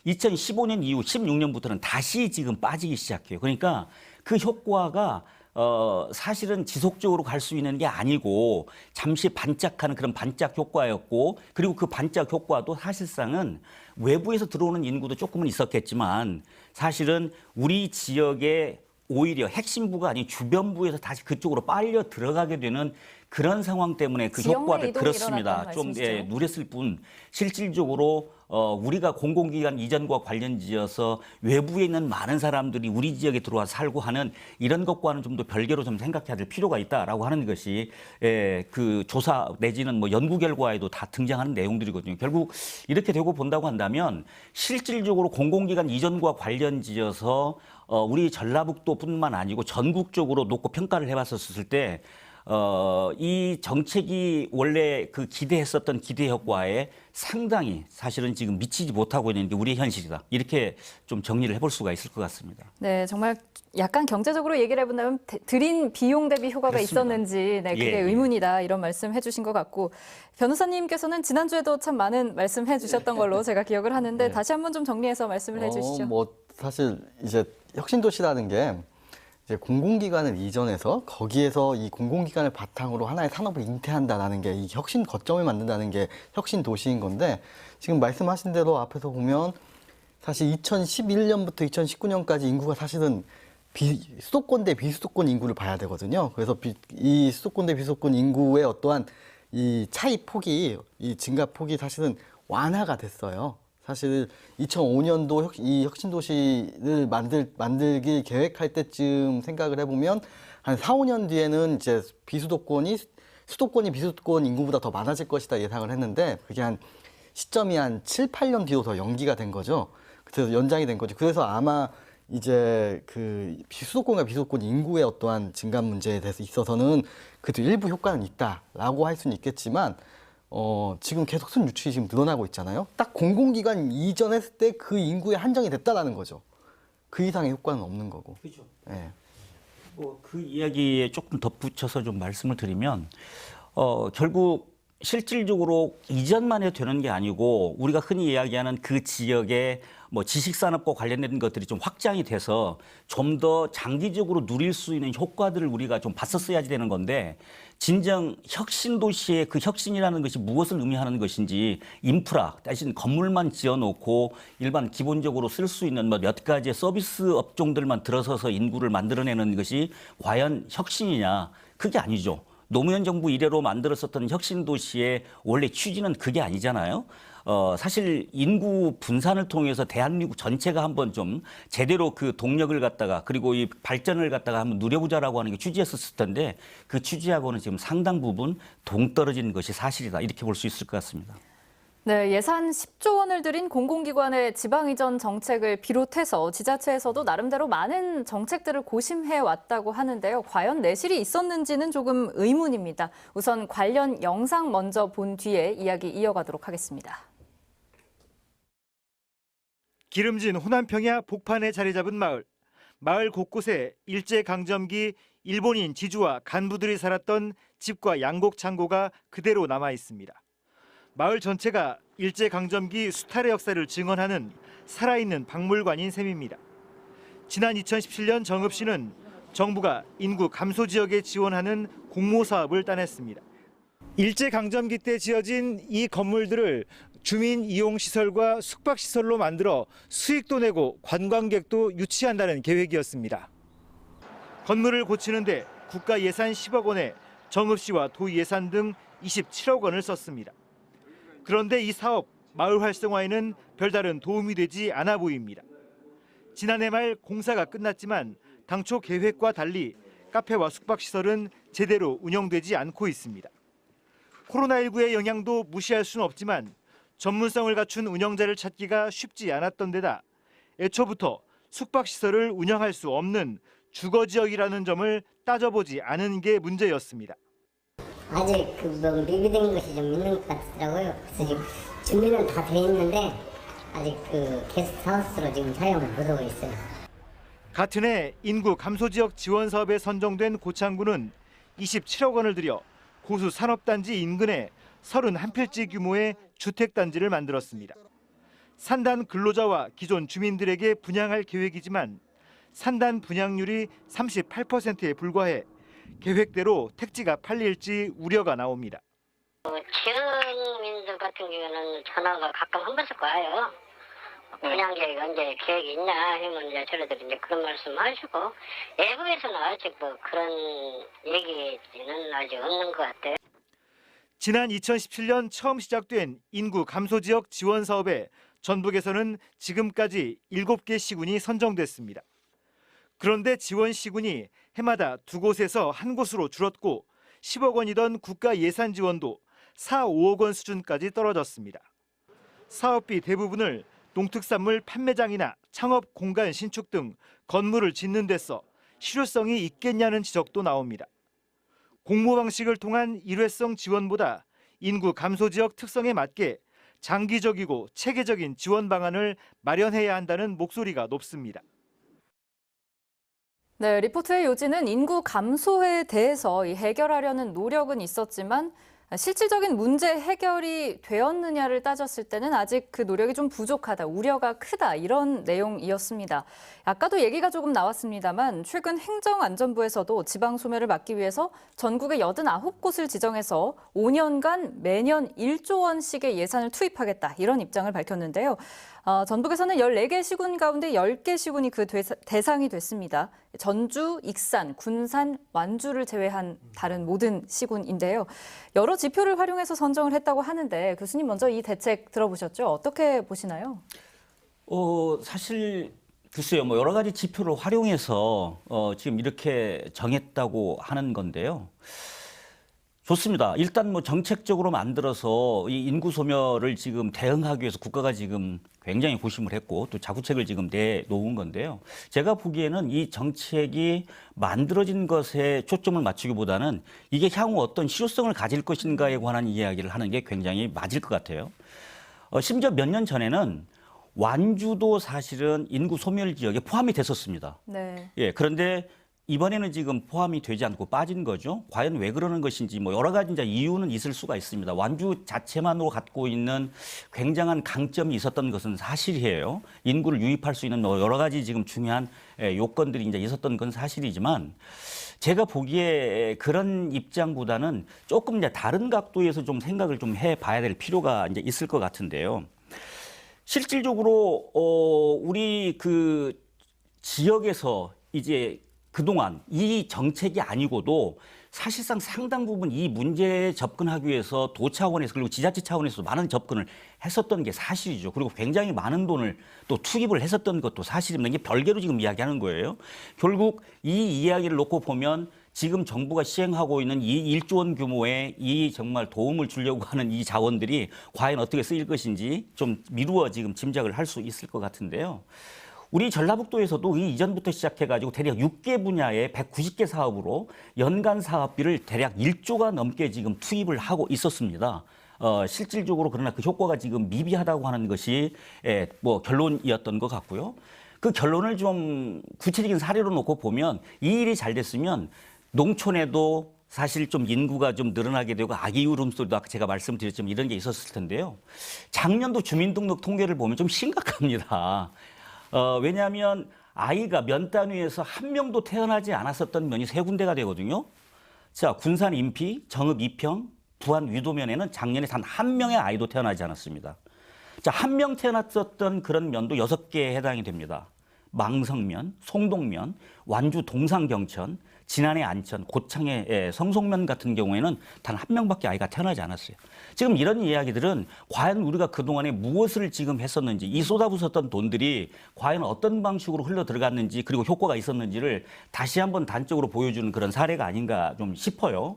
C: 2015년 이후 16년부터는 다시 지금 빠지기 시작해요. 그러니까 그 효과가 사실은 지속적으로 갈 수 있는 게 아니고 잠시 반짝하는 그런 반짝 효과였고 그리고 그 반짝 효과도 사실상은 외부에서 들어오는 인구도 조금은 있었겠지만 사실은 우리 지역의 오히려 핵심부가 아닌 주변부에서 다시 그쪽으로 빨려 들어가게 되는 그런 상황 때문에 그 효과를 그렇습니다. 좀 누렸을 뿐 실질적으로 우리가 공공기관 이전과 관련지어서 외부에 있는 많은 사람들이 우리 지역에 들어와 살고 하는 이런 것과는 좀 더 별개로 좀 생각해야 될 필요가 있다라고 하는 것이 그 조사 내지는 뭐 연구 결과에도 다 등장하는 내용들이거든요. 결국 이렇게 되고 본다고 한다면 실질적으로 공공기관 이전과 관련지어서 우리 전라북도뿐만 아니고 전국적으로 놓고 평가를 해봤었을 때 이 정책이 원래 그 기대했었던 기대 효과에 상당히 사실은 지금 미치지 못하고 있는 게 우리의 현실이다. 이렇게 좀 정리를 해볼 수가 있을 것 같습니다.
A: 네, 정말 약간 경제적으로 얘기를 해본다면 들인 비용 대비 효과가
C: 그렇습니다.
A: 있었는지 그게 의문이다 이런 말씀 해주신 것 같고 변호사님께서는 지난주에도 참 많은 말씀 해주셨던 걸로 제가 기억을 하는데 다시 한번 좀 정리해서 말씀을 해주시죠.
D: 뭐 사실 이제 혁신도시라는 게 이제 공공기관을 이전해서 거기에서 이 공공기관을 바탕으로 하나의 산업을 잉태한다라는 게 이 혁신 거점을 만든다는 게 혁신 도시인 건데 지금 말씀하신 대로 앞에서 보면 사실 2011년부터 2019년까지 인구가 사실은 수도권 대 비수도권 인구를 봐야 되거든요. 그래서 이 수도권 대 비수도권 인구의 어떠한 이 차이 폭이 이 증가 폭이 사실은 완화가 됐어요. 사실 2005년도 이 혁신도시를 만들기 계획할 때쯤 생각을 해보면 한 4, 5년 뒤에는 이제 수도권이 비수도권 인구보다 더 많아질 것이다 예상을 했는데 그게 한 시점이 한 7, 8년 뒤로 더 연기가 된 거죠. 그래서 연장이 된 거죠. 그래서 아마 이제 그 수도권과 비수도권 인구의 어떠한 증가 문제에 대해서 있어서는 그래도 일부 효과는 있다라고 할 수는 있겠지만 지금 계속 순 유출이 지금 늘어나고 있잖아요. 딱 공공기관 이전했을 때 그 인구에 한정이 됐다라는 거죠. 그 이상의 효과는 없는 거고.
C: 그렇죠.
D: 예.
C: 그 이야기에 조금 덧붙여서 좀 말씀을 드리면 결국 실질적으로 이전만 해도 되는 게 아니고 우리가 흔히 이야기하는 그 지역의 뭐 지식산업과 관련된 것들이 좀 확장이 돼서 좀 더 장기적으로 누릴 수 있는 효과들을 우리가 좀 봤었어야지 되는 건데 진정 혁신 도시의 그 혁신이라는 것이 무엇을 의미하는 것인지 인프라, 대신 건물만 지어놓고 일반 기본적으로 쓸 수 있는 뭐 몇 가지의 서비스 업종들만 들어서서 인구를 만들어내는 것이 과연 혁신이냐? 그게 아니죠. 노무현 정부 이래로 만들었었던 혁신 도시의 원래 취지는 그게 아니잖아요. 사실 인구 분산을 통해서 대한민국 전체가 한번 좀 제대로 그 동력을 갖다가 그리고 이 발전을 갖다가 한번 누려보자라고 하는 게 취지였었을 텐데 그 취지하고는 지금 상당 부분 동떨어진 것이 사실이다. 이렇게 볼 수 있을 것 같습니다.
A: 네, 예산 10조 원을 들인 공공기관의 지방 이전 정책을 비롯해서 지자체에서도 나름대로 많은 정책들을 고심해 왔다고 하는데요. 과연 내실이 있었는지는 조금 의문입니다. 우선 관련 영상 먼저 본 뒤에 이야기 이어가도록 하겠습니다.
E: 기름진 호남평야 복판에 자리 잡은 마을. 마을 곳곳에 일제강점기 일본인 지주와 간부들이 살았던 집과 양곡 창고가 그대로 남아 있습니다. 마을 전체가 일제강점기 수탈의 역사를 증언하는 살아있는 박물관인 셈입니다. 지난 2017년 정읍시는 정부가 인구 감소 지역에 지원하는 공모 사업을 따냈습니다. 일제강점기 때 지어진 이 건물들을 주민 이용 시설과 숙박 시설로 만들어 수익도 내고 관광객도 유치한다는 계획이었습니다. 건물을 고치는데 국가 예산 10억 원에 정읍시와 도 예산 등 27억 원을 썼습니다. 그런데 이 사업 마을 활성화에는 별다른 도움이 되지 않아 보입니다. 지난해 말 공사가 끝났지만 당초 계획과 달리 카페와 숙박시설은 제대로 운영되지 않고 있습니다. 코로나19의 영향도 무시할 수는 없지만 전문성을 갖춘 운영자를 찾기가 쉽지 않았던 데다 애초부터 숙박시설을 운영할 수 없는 주거지역이라는 점을 따져보지 않은 게 문제였습니다.
F: 아직 미비된 것이 좀 있는 것 같더라고요. 그래서 지금 준비는 다 돼 있는데 아직 게스트하우스로 지금 사용을 못하고 있어요.
E: 같은 해 인구 감소 지역 지원 사업에 선정된 고창군은 27억 원을 들여 고수 산업단지 인근에 31필지 규모의 주택단지를 만들었습니다. 산단 근로자와 기존 주민들에게 분양할 계획이지만 산단 분양률이 38%에 불과해 계획대로 택지가 팔릴지 우려가 나옵니다.
F: 지역민들 같은 경우는 전화가 가끔 한 번씩 와요. 분양 계획 언제 계획이 있냐 하면 이제 저희들이 이제 그런 말씀하시고 외부에서는 아직 그런 얘기는 아직 없는 것 같아요.
E: 지난 2017년 처음 시작된 인구 감소 지역 지원 사업에 전북에서는 지금까지 7개 시군이 선정됐습니다. 그런데 지원 시군이 해마다 2곳에서 1곳으로 줄었고 10억 원이던 국가 예산 지원도 4, 5억 원 수준까지 떨어졌습니다. 사업비 대부분을 농특산물 판매장이나 창업 공간 신축 등 건물을 짓는 데 써 실효성이 있겠냐는 지적도 나옵니다. 공모 방식을 통한 일회성 지원보다 인구 감소 지역 특성에 맞게 장기적이고 체계적인 지원 방안을 마련해야 한다는 목소리가 높습니다.
A: 네, 리포트의 요지는 인구 감소에 대해서 해결하려는 노력은 있었지만 실질적인 문제 해결이 되었느냐를 따졌을 때는 아직 그 노력이 좀 부족하다, 우려가 크다 이런 내용이었습니다. 아까도 얘기가 조금 나왔습니다만 최근 행정안전부에서도 지방 소멸을 막기 위해서 전국의 89곳을 지정해서 5년간 매년 1조 원씩의 예산을 투입하겠다 이런 입장을 밝혔는데요. 전북에서는 14개 시군 가운데 10개 시군이 그 대상이 됐습니다. 전주, 익산, 군산, 완주를 제외한 다른 모든 시군인데요. 여러 지표를 활용해서 선정을 했다고 하는데 교수님 먼저 이 대책 들어보셨죠? 어떻게 보시나요?
C: 사실 글쎄요, 여러 가지 지표를 활용해서 지금 이렇게 정했다고 하는 건데요. 좋습니다. 일단 뭐 정책적으로 만들어서 이 인구 소멸을 지금 대응하기 위해서 국가가 지금 굉장히 고심을 했고 또 자구책을 지금 내놓은 건데요. 제가 보기에는 이 정책이 만들어진 것에 초점을 맞추기보다는 이게 향후 어떤 실효성을 가질 것인가에 관한 이야기를 하는 게 굉장히 맞을 것 같아요. 심지어 몇 년 전에는 완주도 사실은 인구 소멸 지역에 포함이 됐었습니다.
A: 네.
C: 예, 그런데 이번에는 지금 포함이 되지 않고 빠진 거죠. 과연 왜 그러는 것인지 뭐 여러 가지 이제 이유는 있을 수가 있습니다. 완주 자체만으로 갖고 있는 굉장한 강점이 있었던 것은 사실이에요. 인구를 유입할 수 있는 여러 가지 지금 중요한 요건들이 이제 있었던 건 사실이지만 제가 보기에 그런 입장보다는 조금 이제 다른 각도에서 좀 생각을 좀 해봐야 될 필요가 이제 있을 것 같은데요. 실질적으로 우리 그 지역에서 이제 그동안 이 정책이 아니고도 사실상 상당 부분 이 문제에 접근하기 위해서 도 차원에서 그리고 지자체 차원에서 많은 접근을 했었던 게 사실이죠. 그리고 굉장히 많은 돈을 또 투입을 했었던 것도 사실입니다. 이게 별개로 지금 이야기하는 거예요. 결국 이 이야기를 놓고 보면 지금 정부가 시행하고 있는 이 1조 원 규모의 이 정말 도움을 주려고 하는 이 자원들이 과연 어떻게 쓰일 것인지 좀 미루어 지금 짐작을 할 수 있을 것 같은데요. 우리 전라북도에서도 이 이전부터 시작해가지고 대략 6개 분야의 190개 사업으로 연간 사업비를 대략 1조가 넘게 지금 투입을 하고 있었습니다. 실질적으로 그러나 그 효과가 지금 미비하다고 하는 것이 뭐 결론이었던 것 같고요. 그 결론을 좀 구체적인 사례로 놓고 보면 이 일이 잘 됐으면 농촌에도 사실 좀 인구가 좀 늘어나게 되고 아기 울음소리도 아까 제가 말씀드렸지만 이런 게 있었을 텐데요. 작년도 주민등록 통계를 보면 좀 심각합니다. 왜냐하면 아이가 면 단위에서 한 명도 태어나지 않았었던 면이 세 군데가 되거든요. 자, 군산 인피, 정읍 이평, 부안 위도면에는 작년에 단 한 명의 아이도 태어나지 않았습니다. 자, 한 명 태어났었던 그런 면도 6개에 해당이 됩니다. 망성면, 송동면, 완주 동산경천, 진안의 안천, 고창의 성송면 같은 경우에는 단 한 명밖에 아이가 태어나지 않았어요. 지금 이런 이야기들은 과연 우리가 그동안에 무엇을 지금 했었는지 이 쏟아부었던 돈들이 과연 어떤 방식으로 흘러 들어갔는지 그리고 효과가 있었는지를 다시 한번 단적으로 보여주는 그런 사례가 아닌가 좀 싶어요.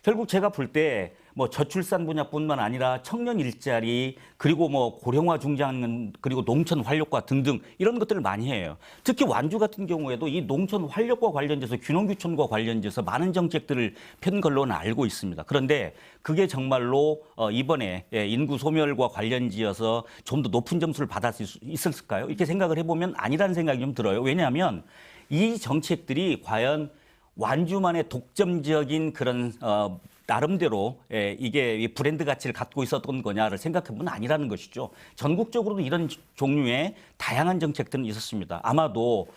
C: 결국 제가 볼 때 뭐 저출산 분야뿐만 아니라 청년 일자리 그리고 뭐 고령화 중장 그리고 농촌 활력화 등등 이런 것들을 많이 해요. 특히 완주 같은 경우에도 이 농촌 활력과 관련돼서 균형규촌과 관련돼서 많은 정책들을 편 걸로는 알고 있습니다. 그런데 그게 정말로 이번에 인구 소멸과 관련지어서 좀 더 높은 점수를 받았을 수 있었을까요? 이렇게 생각을 해보면 아니라는 생각이 좀 들어요. 왜냐하면 이 정책들이 과연 완주만의 독점적인 그런 나름대로 이게 브랜드 가치를 갖고 있었던 거냐를 생각해보면 아니라는 것이죠. 전국적으로도 이런 종류의 다양한 정책들은 있었습니다. 아마도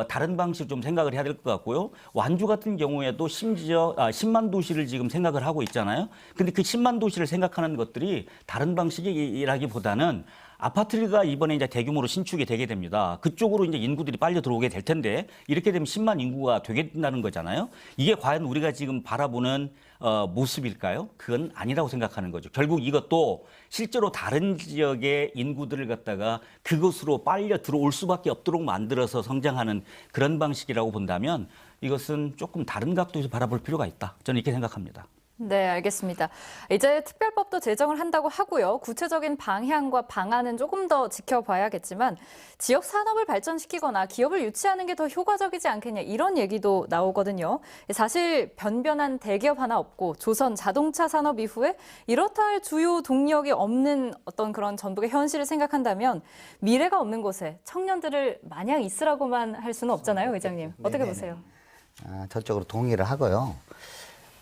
C: 다른 방식 좀 생각을 해야 될 것 같고요. 완주 같은 경우에도 심지어 10만 도시를 지금 생각을 하고 있잖아요. 근데 그 10만 도시를 생각하는 것들이 다른 방식이라기보다는 아파트가 이번에 이제 대규모로 신축이 되게 됩니다. 그쪽으로 이제 인구들이 빨려 들어오게 될 텐데 이렇게 되면 10만 인구가 되게 된다는 거잖아요. 이게 과연 우리가 지금 바라보는 모습일까요? 그건 아니라고 생각하는 거죠. 결국 이것도 실제로 다른 지역의 인구들을 갖다가 그것으로 빨려 들어올 수밖에 없도록 만들어서 성장하는 그런 방식이라고 본다면 이것은 조금 다른 각도에서 바라볼 필요가 있다. 저는 이렇게 생각합니다.
A: 네, 알겠습니다. 이제 특별법도 제정을 한다고 하고요. 구체적인 방향과 방안은 조금 더 지켜봐야겠지만 지역 산업을 발전시키거나 기업을 유치하는 게 더 효과적이지 않겠냐 이런 얘기도 나오거든요. 사실 변변한 대기업 하나 없고 조선 자동차 산업 이후에 이렇다 할 주요 동력이 없는 어떤 그런 전북의 현실을 생각한다면 미래가 없는 곳에 청년들을 마냥 있으라고만 할 수는 없잖아요, 의장님. 어떻게
B: 네네네.
A: 보세요?
B: 저쪽으로 동의를 하고요.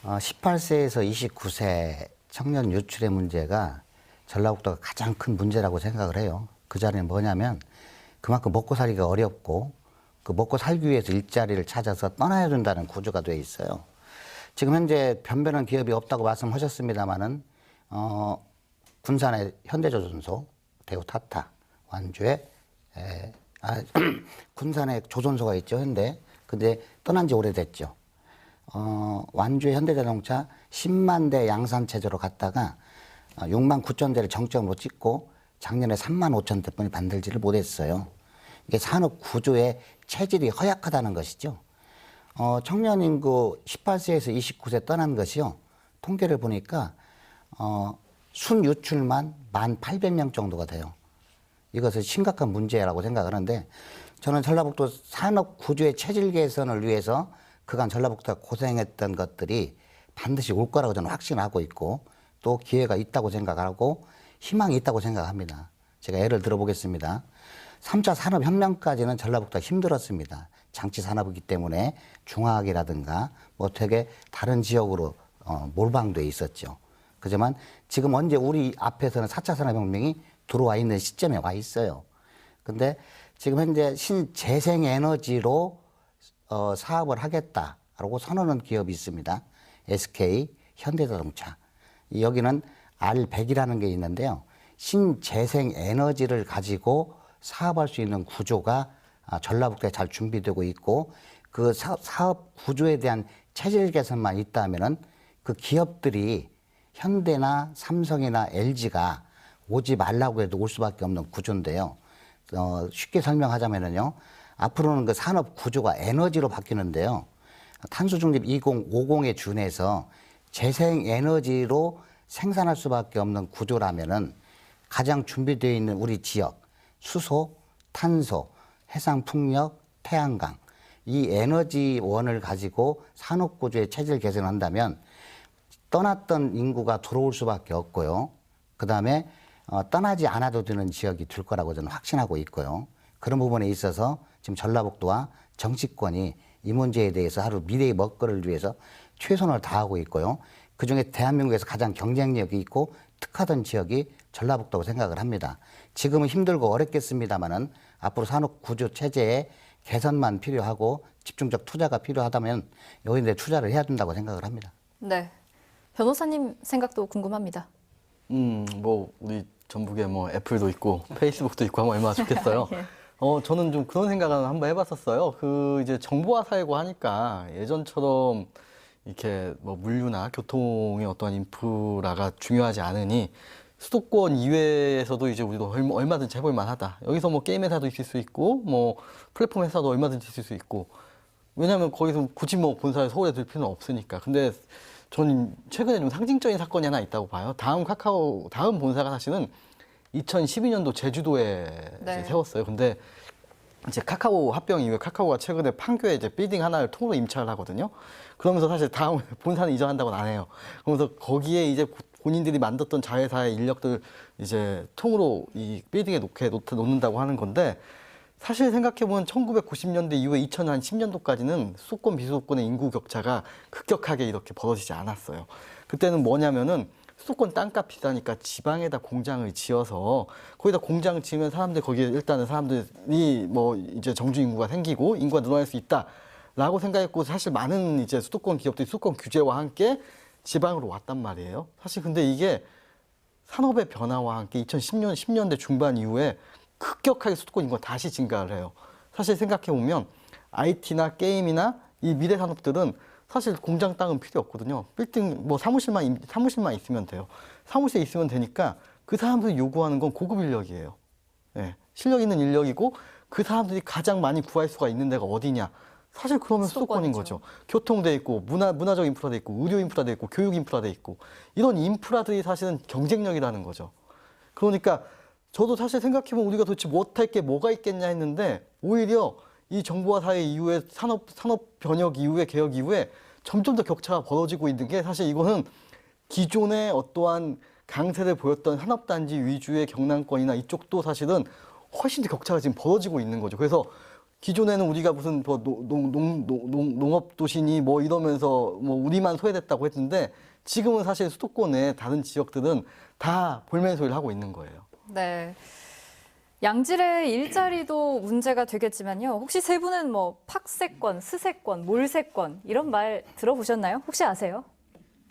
B: 18세에서 29세 청년 유출의 문제가 전라북도가 가장 큰 문제라고 생각을 해요. 그 자리는 뭐냐면 그만큼 먹고 살기가 어렵고 그 먹고 살기 위해서 일자리를 찾아서 떠나야 된다는 구조가 돼 있어요. 지금 현재 변변한 기업이 없다고 말씀하셨습니다마는 군산의 현대조선소, 대구 타타, 완주에 군산에 조선소가 있죠, 현대. 근데 떠난 지 오래됐죠. 완주의 현대자동차 10만 대 양산체제로 갔다가 6만 9천 대를 정점으로 찍고 작년에 3만 5천 대뿐이 만들지를 못했어요. 이게 산업 구조의 체질이 허약하다는 것이죠. 청년 인구 18세에서 29세 떠난 것이요. 통계를 보니까 순유출만 1,800명 정도가 돼요. 이것은 심각한 문제라고 생각하는데 저는 전라북도 산업 구조의 체질 개선을 위해서 그간 전라북도가 고생했던 것들이 반드시 올 거라고 저는 확신하고 있고 또 기회가 있다고 생각하고 희망이 있다고 생각합니다. 제가 예를 들어보겠습니다. 3차 산업혁명까지는 전라북도가 힘들었습니다. 장치 산업이기 때문에 중화학이라든가 뭐 되게 다른 지역으로 몰방돼 있었죠. 그지만 지금 언제 우리 앞에서는 4차 산업혁명이 들어와 있는 시점에 와 있어요. 근데 지금 현재 신재생에너지로 사업을 하겠다라고 선언한 기업이 있습니다. SK, 현대자동차. 여기는 R100이라는 게 있는데요. 신재생에너지를 가지고 사업할 수 있는 구조가 전라북도에 잘 준비되고 있고 그 사업 구조에 대한 체질 개선만 있다면은 그 기업들이 현대나 삼성이나 LG가 오지 말라고 해도 올 수밖에 없는 구조인데요. 쉽게 설명하자면은요. 앞으로는 그 산업 구조가 에너지로 바뀌는데요. 탄소중립 2050에 준해서 재생에너지로 생산할 수밖에 없는 구조라면은 가장 준비되어 있는 우리 지역, 수소, 탄소, 해상풍력, 태양광 이 에너지원을 가지고 산업구조의 체질 개선을 한다면 떠났던 인구가 들어올 수밖에 없고요. 그다음에 떠나지 않아도 되는 지역이 될 거라고 저는 확신하고 있고요. 그런 부분에 있어서 지금 전라북도와 정치권이 이 문제에 대해서 하루 미래의 먹거리를 위해서 최선을 다하고 있고요. 그중에 대한민국에서 가장 경쟁력이 있고 특화된 지역이 전라북도라고 생각을 합니다. 지금은 힘들고 어렵겠습니다마는 앞으로 산업 구조 체제의 개선만 필요하고 집중적 투자가 필요하다면 여기에 대해 투자를 해야 된다고 생각을 합니다.
A: 네. 변호사님 생각도 궁금합니다.
D: 뭐 우리 전북에 뭐 애플도 있고 페이스북도 있고 하면 얼마나 좋겠어요.
A: 예.
D: 저는 좀 그런 생각을 한번 해봤었어요. 그 이제 정보화 사회고 하니까 예전처럼 이렇게 뭐 물류나 교통의 어떠한 인프라가 중요하지 않으니 수도권 이외에서도 이제 우리도 얼마든지 해볼 만하다. 여기서 뭐 게임 회사도 있을 수 있고 뭐 플랫폼 회사도 얼마든지 있을 수 있고 왜냐하면 거기서 굳이 뭐 본사를 서울에 둘 필요는 없으니까. 근데 저는 최근에 좀 상징적인 사건이 하나 있다고 봐요. 다음 본사가 사실은 2012년도 제주도에
A: 네.
D: 이제 세웠어요. 근데 이제 카카오 합병 이후에 카카오가 최근에 판교에 이제 빌딩 하나를 통으로 임차를 하거든요. 그러면서 사실 다음 본사는 이전한다고는 안 해요. 그러면서 거기에 이제 본인들이 만들었던 자회사의 인력들 이제 통으로 이 빌딩에 놓는다고 하는 건데 사실 생각해보면 1990년대 이후에 2010년도까지는 수도권 비수도권의 인구 격차가 급격하게 이렇게 벌어지지 않았어요. 그때는 뭐냐면은 수도권 땅값 비싸니까 지방에다 공장을 지어서 거기다 공장 지으면 사람들 거기에 일단은 사람들이 뭐 이제 정주 인구가 생기고 인구가 늘어날 수 있다라고 생각했고 사실 많은 이제 수도권 기업들이 수도권 규제와 함께 지방으로 왔단 말이에요. 사실 근데 이게 산업의 변화와 함께 10년대 중반 이후에 급격하게 수도권 인구가 다시 증가를 해요. 사실 생각해보면 IT나 게임이나 이 미래 산업들은 사실 공장 땅은 필요 없거든요. 빌딩 뭐 사무실만 있으면 돼요. 사무실에 있으면 되니까 그 사람들이 요구하는 건 고급 인력이에요. 예, 실력 있는 인력이고 그 사람들이 가장 많이 구할 수가 있는 데가 어디냐? 사실 그러면 수도권인 거죠. 교통돼 있고 문화적 인프라돼 있고 의료 인프라돼 있고 교육 인프라돼 있고 이런 인프라들이 사실은 경쟁력이라는 거죠. 그러니까 저도 사실 생각해보면 우리가 도대체 못할 게 뭐가 있겠냐 했는데 오히려 이 정보화 사회 이후에 산업 변혁 이후에 개혁 이후에 점점 더 격차가 벌어지고 있는 게 사실 이거는 기존의 어떠한 강세를 보였던 산업단지 위주의 경남권이나 이쪽도 사실은 훨씬 더 격차가 지금 벌어지고 있는 거죠. 그래서 기존에는 우리가 무슨 뭐 농업 도시니 뭐 이러면서 뭐 우리만 소외됐다고 했는데 지금은 사실 수도권의 다른 지역들은 다 볼멘 소리를 하고 있는 거예요.
A: 네. 양질의 일자리도 문제가 되겠지만요. 혹시 세 분은 뭐 팍세권, 스세권, 몰세권 이런 말 들어보셨나요? 혹시 아세요?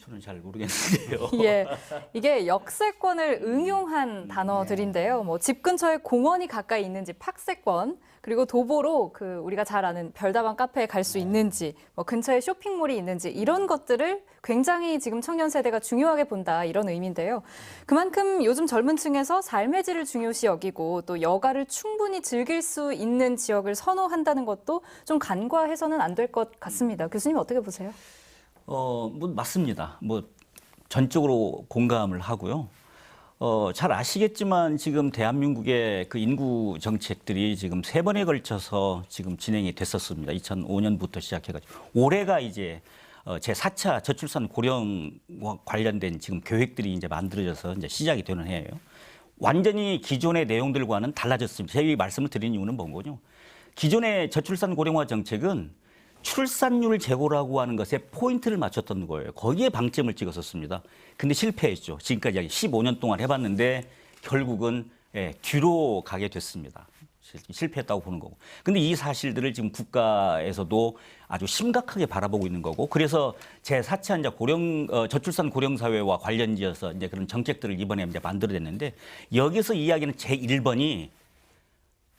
C: 저는 잘 모르겠는데요.
A: 예, 이게 역세권을 응용한 단어들인데요. 뭐 집 근처에 공원이 가까이 있는지 팍세권, 그리고 도보로 그 우리가 잘 아는 별다방 카페에 갈 수 있는지, 뭐 근처에 쇼핑몰이 있는지 이런 것들을 굉장히 지금 청년 세대가 중요하게 본다 이런 의미인데요. 그만큼 요즘 젊은 층에서 삶의 질을 중요시 여기고 또 여가를 충분히 즐길 수 있는 지역을 선호한다는 것도 좀 간과해서는 안 될 것 같습니다. 교수님 어떻게 보세요?
C: 뭐 맞습니다. 뭐 전적으로 공감을 하고요. 잘 아시겠지만 지금 대한민국의 그 인구 정책들이 지금 3번에 걸쳐서 지금 진행이 됐었습니다. 2005년부터 시작해가지고 올해가 이제 제4차 저출산 고령과 관련된 지금 계획들이 이제 만들어져서 이제 시작이 되는 해예요. 완전히 기존의 내용들과는 달라졌습니다. 제가 이 말씀을 드린 이유는 뭔가요? 기존의 저출산 고령화 정책은 출산율 제고라고 하는 것에 포인트를 맞췄던 거예요. 거기에 방점을 찍었었습니다. 근데 실패했죠. 지금까지 15년 동안 해봤는데 결국은 뒤로 가게 됐습니다. 실패했다고 보는 거고. 근데 이 사실들을 지금 국가에서도 아주 심각하게 바라보고 있는 거고. 그래서 제4차 이제 저출산 고령 사회와 관련지어서 이제 그런 정책들을 이번에 이제 만들어냈는데 여기서 이야기는 제1번이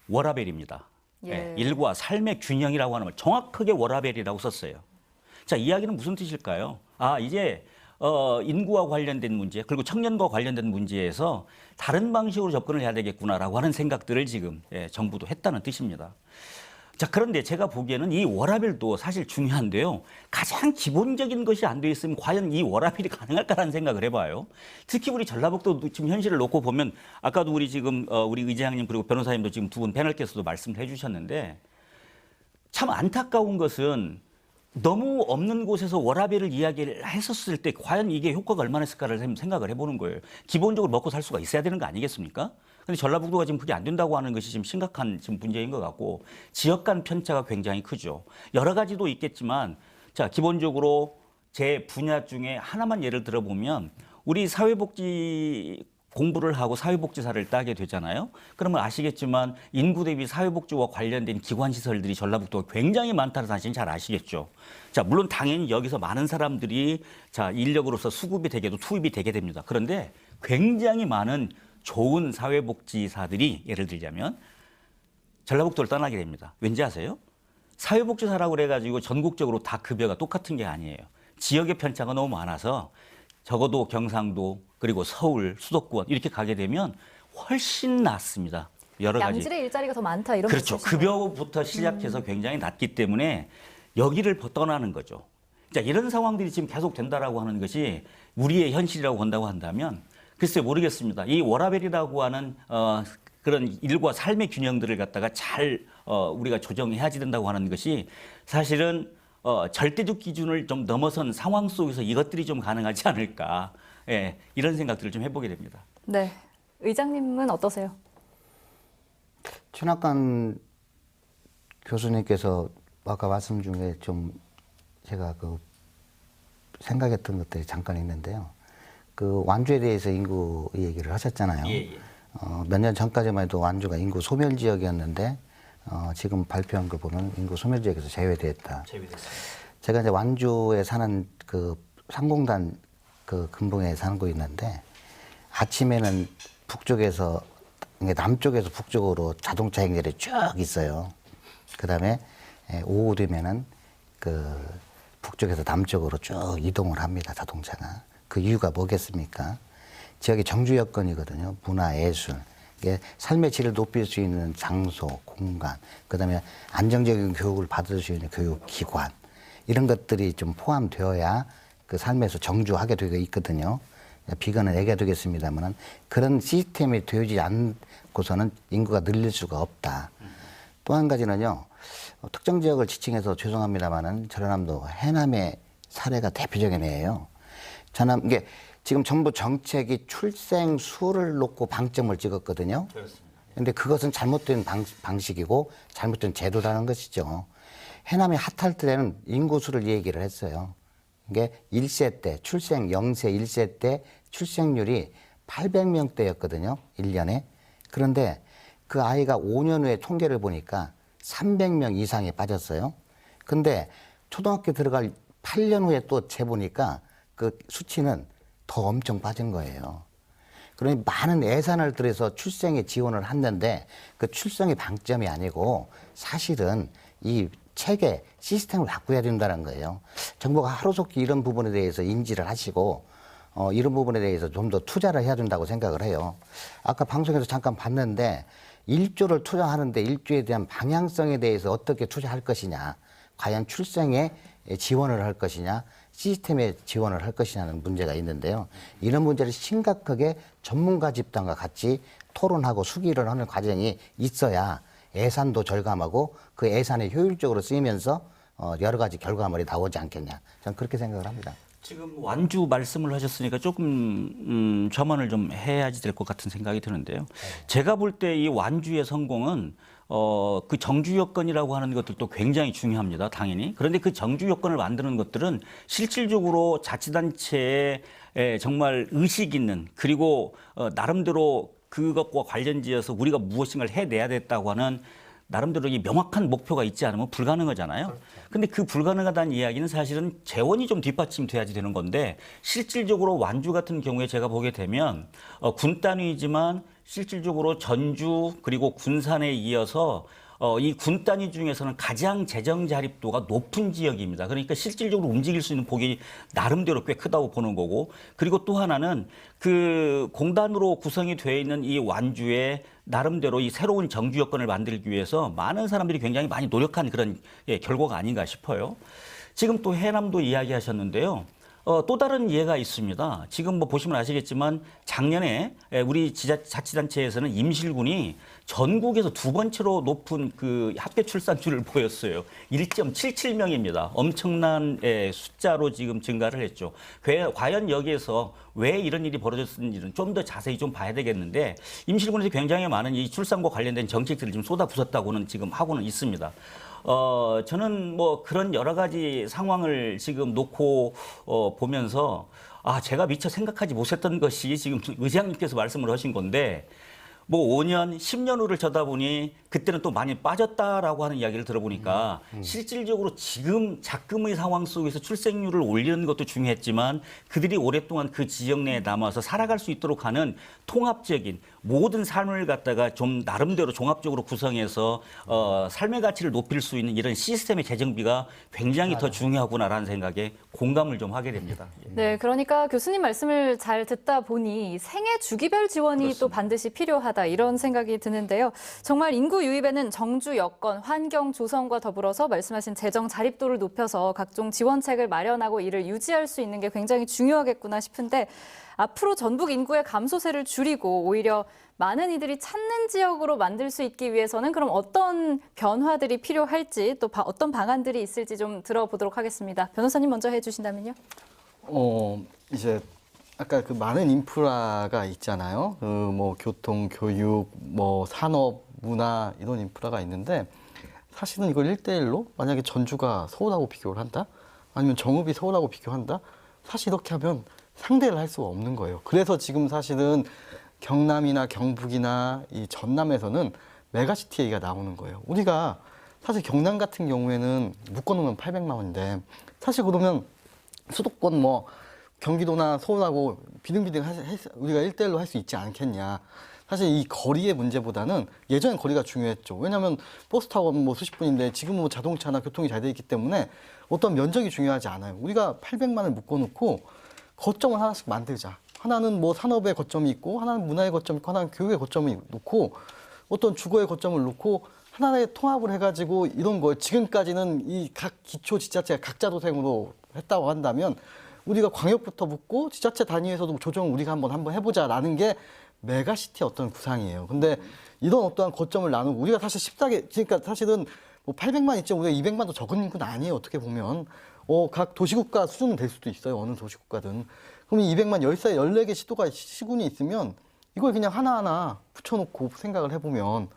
C: 워라밸입니다.
A: 예.
C: 일과 삶의 균형이라고 하는 걸 정확하게 워라밸이라고 썼어요. 자, 이야기는 무슨 뜻일까요? 이제 인구와 관련된 문제 그리고 청년과 관련된 문제에서 다른 방식으로 접근을 해야 되겠구나라고 하는 생각들을 지금 정부도 했다는 뜻입니다. 자, 그런데 제가 보기에는 이 워라밸도 사실 중요한데요. 가장 기본적인 것이 안 돼 있으면 과연 이 워라밸이 가능할까라는 생각을 해봐요. 특히 우리 전라북도 지금 현실을 놓고 보면 아까도 우리 지금 우리 의장님 그리고 변호사님도 지금 두 분 패널께서도 말씀을 해주셨는데 참 안타까운 것은 너무 없는 곳에서 워라밸을 이야기를 했었을 때 과연 이게 효과가 얼마나 있을까를 생각을 해보는 거예요. 기본적으로 먹고 살 수가 있어야 되는 거 아니겠습니까? 근데 전라북도가 지금 그게 안 된다고 하는 것이 지금 심각한 지금 문제인 것 같고 지역 간 편차가 굉장히 크죠. 여러 가지도 있겠지만 자, 기본적으로 제 분야 중에 하나만 예를 들어보면 우리 사회복지 공부를 하고 사회복지사를 따게 되잖아요. 그러면 아시겠지만 인구 대비 사회복지와 관련된 기관시설들이 전라북도가 굉장히 많다는 사실 잘 아시겠죠. 자, 물론 당연히 여기서 많은 사람들이 자, 인력으로서 수급이 되게도 투입이 되게 됩니다. 그런데 굉장히 많은 좋은 사회복지사들이 예를 들자면 전라북도를 떠나게 됩니다. 왠지 아세요? 사회복지사라고 그래가지고 전국적으로 다 급여가 똑같은 게 아니에요. 지역의 편차가 너무 많아서 적어도 경상도 그리고 서울, 수도권 이렇게 가게 되면 훨씬 낫습니다. 여러 가지.
A: 양질의 일자리가 더 많다 이런
C: 그렇죠.
A: 말씀이시네요.
C: 급여부터 시작해서 굉장히 낮기 때문에 여기를 떠나는 거죠. 자, 이런 상황들이 지금 계속 된다라고 하는 것이 우리의 현실이라고 본다고 한다면 글쎄 모르겠습니다. 이 워라밸이라고 하는 그런 일과 삶의 균형들을 갖다가 잘 우리가 조정해야지 된다고 하는 것이 사실은 절대적 기준을 좀 넘어선 상황 속에서 이것들이 좀 가능하지 않을까. 예, 이런 생각들을 좀 해보게 됩니다.
A: 네, 의장님은 어떠세요?
B: 최낙관 교수님께서 아까 말씀 중에 좀 제가 생각했던 것들이 잠깐 있는데요. 그 완주에 대해서 인구 얘기를 하셨잖아요. 몇 년 전까지만 해도 완주가 인구 소멸 지역이었는데 지금 발표한 거 보면 인구 소멸 지역에서 제외됐다.
C: 제외됐습니다.
B: 제가 이제 완주에 사는 그 상공단 그 근봉에 살고 있는데 아침에는 북쪽에서 남쪽에서 북쪽으로 자동차 행렬이 쭉 있어요. 그다음에 오후 되면은 그 북쪽에서 남쪽으로 쭉 이동을 합니다. 자동차가. 그 이유가 뭐겠습니까? 지역이 정주 여건이거든요. 문화, 예술. 이게 삶의 질을 높일 수 있는 장소, 공간, 그다음에 안정적인 교육을 받을 수 있는 교육기관 이런 것들이 좀 포함되어야 그 삶에서 정주하게 되어 있거든요. 비관은 애가 되겠습니다만 그런 시스템이 되지 않고서는 인구가 늘릴 수가 없다. 또 한 가지는요. 특정 지역을 지칭해서 죄송합니다만은 전라남도 해남의 사례가 대표적인 예예요. 전남 이게 지금 정부 정책이 출생 수를 놓고 방점을 찍었거든요. 그런데 그것은 잘못된 방식이고 잘못된 제도라는 것이죠. 해남이 핫할 때는 인구수를 얘기를 했어요. 이게 1세 때 출생 0세 1세 때 출생률이 800명대였거든요. 1년에. 그런데 그 아이가 5년 후에 통계를 보니까 300명 이상이 빠졌어요. 근데 초등학교 들어갈 8년 후에 또 재보니까 그 수치는 더 엄청 빠진 거예요. 그러니 많은 예산을 들여서 출생에 지원을 했는데 그 출생의 방점이 아니고 사실은 이 체계, 시스템을 바꿔야 된다는 거예요. 정부가 하루속히 이런 부분에 대해서 인지를 하시고 이런 부분에 대해서 좀 더 투자를 해야 된다고 생각을 해요. 아까 방송에서 잠깐 봤는데 1조를 투자하는데 1조에 대한 방향성에 대해서 어떻게 투자할 것이냐, 과연 출생에 지원을 할 것이냐, 시스템에 지원을 할 것이냐는 문제가 있는데요. 이런 문제를 심각하게 전문가 집단과 같이 토론하고 수기를 하는 과정이 있어야 예산도 절감하고 그 예산이 효율적으로 쓰이면서 여러 가지 결과물이 나오지 않겠냐. 저는 그렇게 생각을 합니다.
C: 지금 완주 말씀을 하셨으니까 조금 첨언을 좀 해야지 될 것 같은 생각이 드는데요. 제가 볼 때 이 완주의 성공은 그 정주 여건이라고 하는 것들도 굉장히 중요합니다. 당연히. 그런데 그 정주 여건을 만드는 것들은 실질적으로 자치단체에 정말 의식 있는 그리고 나름대로 그것과 관련지어서 우리가 무엇인가를 해내야 됐다고 하는 나름대로 이 명확한 목표가 있지 않으면 불가능하잖아요. 근데 그 불가능하다는 이야기는 사실은 재원이 좀 뒷받침돼야지 되는 건데 실질적으로 완주 같은 경우에 제가 보게 되면 군 단위이지만 실질적으로 전주 그리고 군산에 이어서 이 군 단위 중에서는 가장 재정 자립도가 높은 지역입니다. 그러니까 실질적으로 움직일 수 있는 폭이 나름대로 꽤 크다고 보는 거고, 그리고 또 하나는 그 공단으로 구성이 되어 있는 이 완주에 나름대로 이 새로운 정주 여건을 만들기 위해서 많은 사람들이 굉장히 많이 노력한 그런 결과가 아닌가 싶어요. 지금 또 해남도 이야기하셨는데요. 또 다른 예가 있습니다. 지금 뭐 보시면 아시겠지만 작년에 우리 자치단체에서는 임실군이 전국에서 두 번째로 높은 그 합계 출산율을 보였어요. 1.77명입니다. 엄청난 숫자로 지금 증가를 했죠. 과연 여기에서 왜 이런 일이 벌어졌는지는 좀 더 자세히 좀 봐야 되겠는데 임실군에서 굉장히 많은 이 출산과 관련된 정책들을 좀 쏟아부었다고는 지금 하고는 있습니다. 저는 뭐 그런 여러 가지 상황을 지금 놓고 보면서 제가 미처 생각하지 못했던 것이 지금 의장님께서 말씀을 하신 건데 뭐 5년, 10년 후를 쳐다보니 그때는 또 많이 빠졌다라고 하는 이야기를 들어보니까 실질적으로 지금 작금의 상황 속에서 출생률을 올리는 것도 중요했지만 그들이 오랫동안 그 지역 내에 남아서 살아갈 수 있도록 하는 통합적인 모든 삶을 갖다가 좀 나름대로 종합적으로 구성해서 삶의 가치를 높일 수 있는 이런 시스템의 재정비가 굉장히 더 중요하구나라는 생각에 공감을 좀 하게 됩니다.
A: 네, 그러니까 교수님 말씀을 잘 듣다 보니 생애 주기별 지원이
C: 그렇습니다.
A: 또 반드시 필요하다 이런 생각이 드는데요. 정말 인구 유입에는 정주 여건, 환경 조성과 더불어서 말씀하신 재정 자립도를 높여서 각종 지원책을 마련하고 이를 유지할 수 있는 게 굉장히 중요하겠구나 싶은데 앞으로 전북 인구의 감소세를 줄이고 오히려 많은 이들이 찾는 지역으로 만들 수 있기 위해서는 그럼 어떤 변화들이 필요할지 또 어떤 방안들이 있을지 좀 들어보도록 하겠습니다. 변호사님 먼저 해주신다면요.
D: 이제 아까 그 많은 인프라가 있잖아요. 그 뭐 교통, 교육, 뭐 산업, 문화 이런 인프라가 있는데 사실은 이걸 1대1로 만약에 전주가 서울하고 비교를 한다? 아니면 정읍이 서울하고 비교한다? 사실 이렇게 하면 상대를 할 수가 없는 거예요. 그래서 지금 사실은 경남이나 경북이나 이 전남에서는 메가시티 얘기가 나오는 거예요. 우리가 사실 경남 같은 경우에는 묶어놓으면 800만 원인데 사실 그러면 수도권 뭐 경기도나 서울하고 비등비등 우리가 1대1로 할 수 있지 않겠냐. 사실 이 거리의 문제보다는 예전엔 거리가 중요했죠. 왜냐하면 버스 타고 뭐 수십 분인데 지금은 뭐 자동차나 교통이 잘 돼 있기 때문에 어떤 면적이 중요하지 않아요. 우리가 800만을 묶어놓고 거점을 하나씩 만들자. 하나는 뭐 산업의 거점이 있고 하나는 문화의 거점이 있고 하나는 교육의 거점이 놓고 어떤 주거의 거점을 놓고 하나의 통합을 해가지고 이런 거 지금까지는 이 각 기초 지자체가 각자 도생으로 했다고 한다면 우리가 광역부터 묶고 지자체 단위에서도 조정을 우리가 한번 해보자라는 게 메가시티 어떤 구상이에요. 근데 이런 어떠한 거점을 나누고 우리가 사실 14개, 그러니까 사실은 뭐 800만 있죠. 우리가 200만도 적은 인구는 아니에요. 어떻게 보면. 각 도시국가 수준은 될 수도 있어요. 어느 도시국가든. 그럼 200만 13, 14개 시군이 있으면 이걸 그냥 하나하나 붙여놓고 생각을 해보면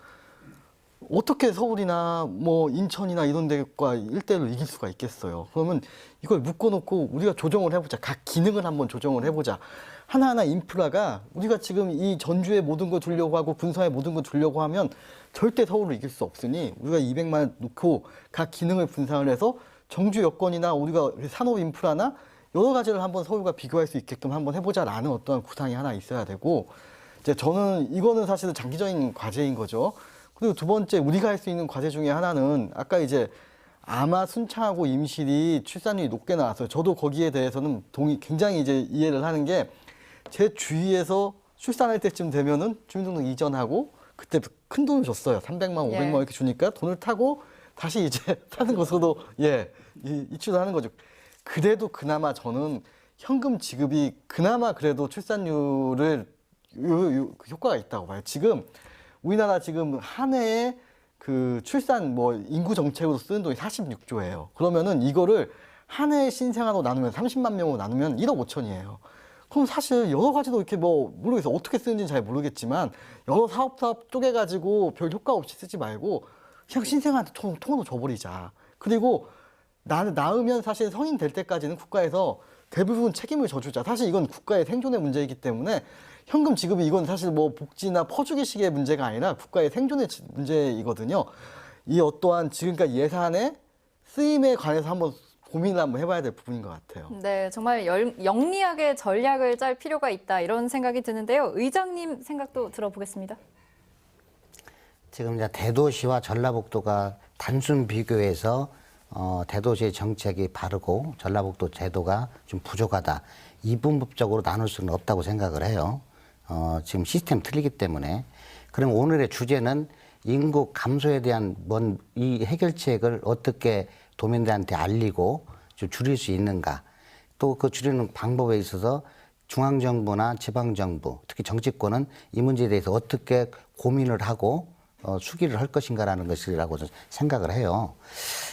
D: 어떻게 서울이나 뭐 인천이나 이런 데과 1대1로 이길 수가 있겠어요. 그러면 이걸 묶어놓고 우리가 조정을 해보자. 각 기능을 한번 조정을 해보자. 하나하나 인프라가 우리가 지금 이 전주에 모든 거 두려고 하고 군산에 모든 거 두려고 하면 절대 서울을 이길 수 없으니 우리가 200만 놓고 각 기능을 분산을 해서 정주 여건이나 우리가 산업 인프라나 여러 가지를 한번 서울과 비교할 수 있게끔 한번 해보자라는 어떤 구상이 하나 있어야 되고 이제 저는 이거는 사실은 장기적인 과제인 거죠. 그리고 두 번째 우리가 할 수 있는 과제 중에 하나는 아까 이제 아마 순창하고 임실이 출산율이 높게 나왔어요. 저도 거기에 대해서는 굉장히 이제 이해를 하는 게 제 주위에서 출산할 때쯤 되면은 주민등록 이전하고 그때 큰 돈을 줬어요. 300만, 500만 이렇게 주니까 돈을 타고 다시 이제 사는 것으로도 이출을 하는 거죠. 그래도 그나마 저는 현금 지급이 그나마 그래도 출산율을 그 효과가 있다고 봐요. 지금 우리나라 지금 한 해에 그 출산 뭐 인구 정책으로 쓰는 돈이 46조예요. 그러면은 이거를 한 해 신생아로 나누면 30만 명으로 나누면 1억 5천이에요. 그럼 사실 여러 가지로 이렇게 뭐 모르겠어요. 어떻게 쓰는지는 잘 모르겠지만 여러 사업 쪼개가지고 별 효과 없이 쓰지 말고 그냥 신생아한테 통으로 줘버리자. 그리고 낳으면 사실 성인 될 때까지는 국가에서 대부분 책임을 져주자. 사실 이건 국가의 생존의 문제이기 때문에 현금 지급이 이건 사실 뭐 복지나 퍼주기식의 문제가 아니라 국가의 생존의 문제이거든요. 이 어떠한 지금까지 예산의 쓰임에 관해서 한번 고민을 한번 해봐야 될 부분인 것 같아요.
A: 네, 정말 영리하게 전략을 짤 필요가 있다 이런 생각이 드는데요. 의장님 생각도 들어보겠습니다.
B: 지금 이제 대도시와 전라북도가 단순 비교해서 대도시의 정책이 바르고 전라북도 제도가 좀 부족하다. 이분법적으로 나눌 수는 없다고 생각을 해요. 지금 시스템 틀리기 때문에. 그럼 오늘의 주제는 인구 감소에 대한 이 해결책을 어떻게 도민들한테 알리고 좀 줄일 수 있는가. 또 그 줄이는 방법에 있어서 중앙정부나 지방정부, 특히 정치권은 이 문제에 대해서 어떻게 고민을 하고 수기를 할 것인가라는 것이라고 생각을 해요.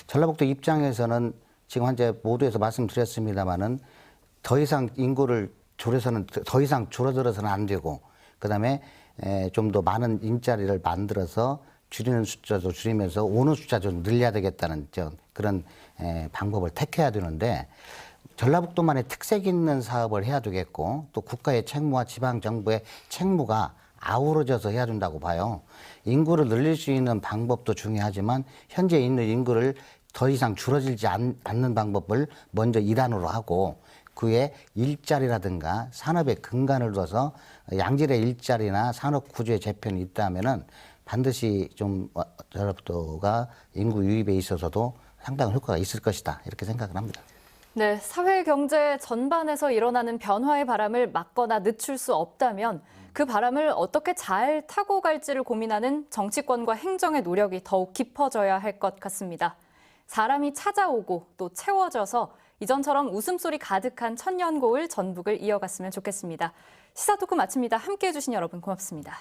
B: 전라북도 입장에서는 지금 현재 모두에서 말씀드렸습니다마는 더 이상 인구를 더 이상 줄어들어서는 안 되고, 그다음에 좀 더 많은 일자리를 만들어서 줄이는 숫자도 줄이면서 오는 숫자도 늘려야 되겠다는 그런 방법을 택해야 되는데, 전라북도만의 특색 있는 사업을 해야 되겠고, 또 국가의 책무와 지방정부의 책무가 아우러져서 해야 된다고 봐요. 인구를 늘릴 수 있는 방법도 중요하지만 현재 있는 인구를 더 이상 줄어들지 않는 방법을 먼저 일환으로 하고, 그에 일자리라든가 산업의 근간을 둬서 양질의 일자리나 산업 구조의 재편이 있다면은 반드시 좀 전라북도가 인구 유입에 있어서도 상당한 효과가 있을 것이다, 이렇게 생각을 합니다.
A: 네, 사회 경제 전반에서 일어나는 변화의 바람을 막거나 늦출 수 없다면 그 바람을 어떻게 잘 타고 갈지를 고민하는 정치권과 행정의 노력이 더욱 깊어져야 할 것 같습니다. 사람이 찾아오고 또 채워져서 이전처럼 웃음소리 가득한 천년고을 전북을 이어갔으면 좋겠습니다. 시사토크 마칩니다. 함께해 주신 여러분 고맙습니다.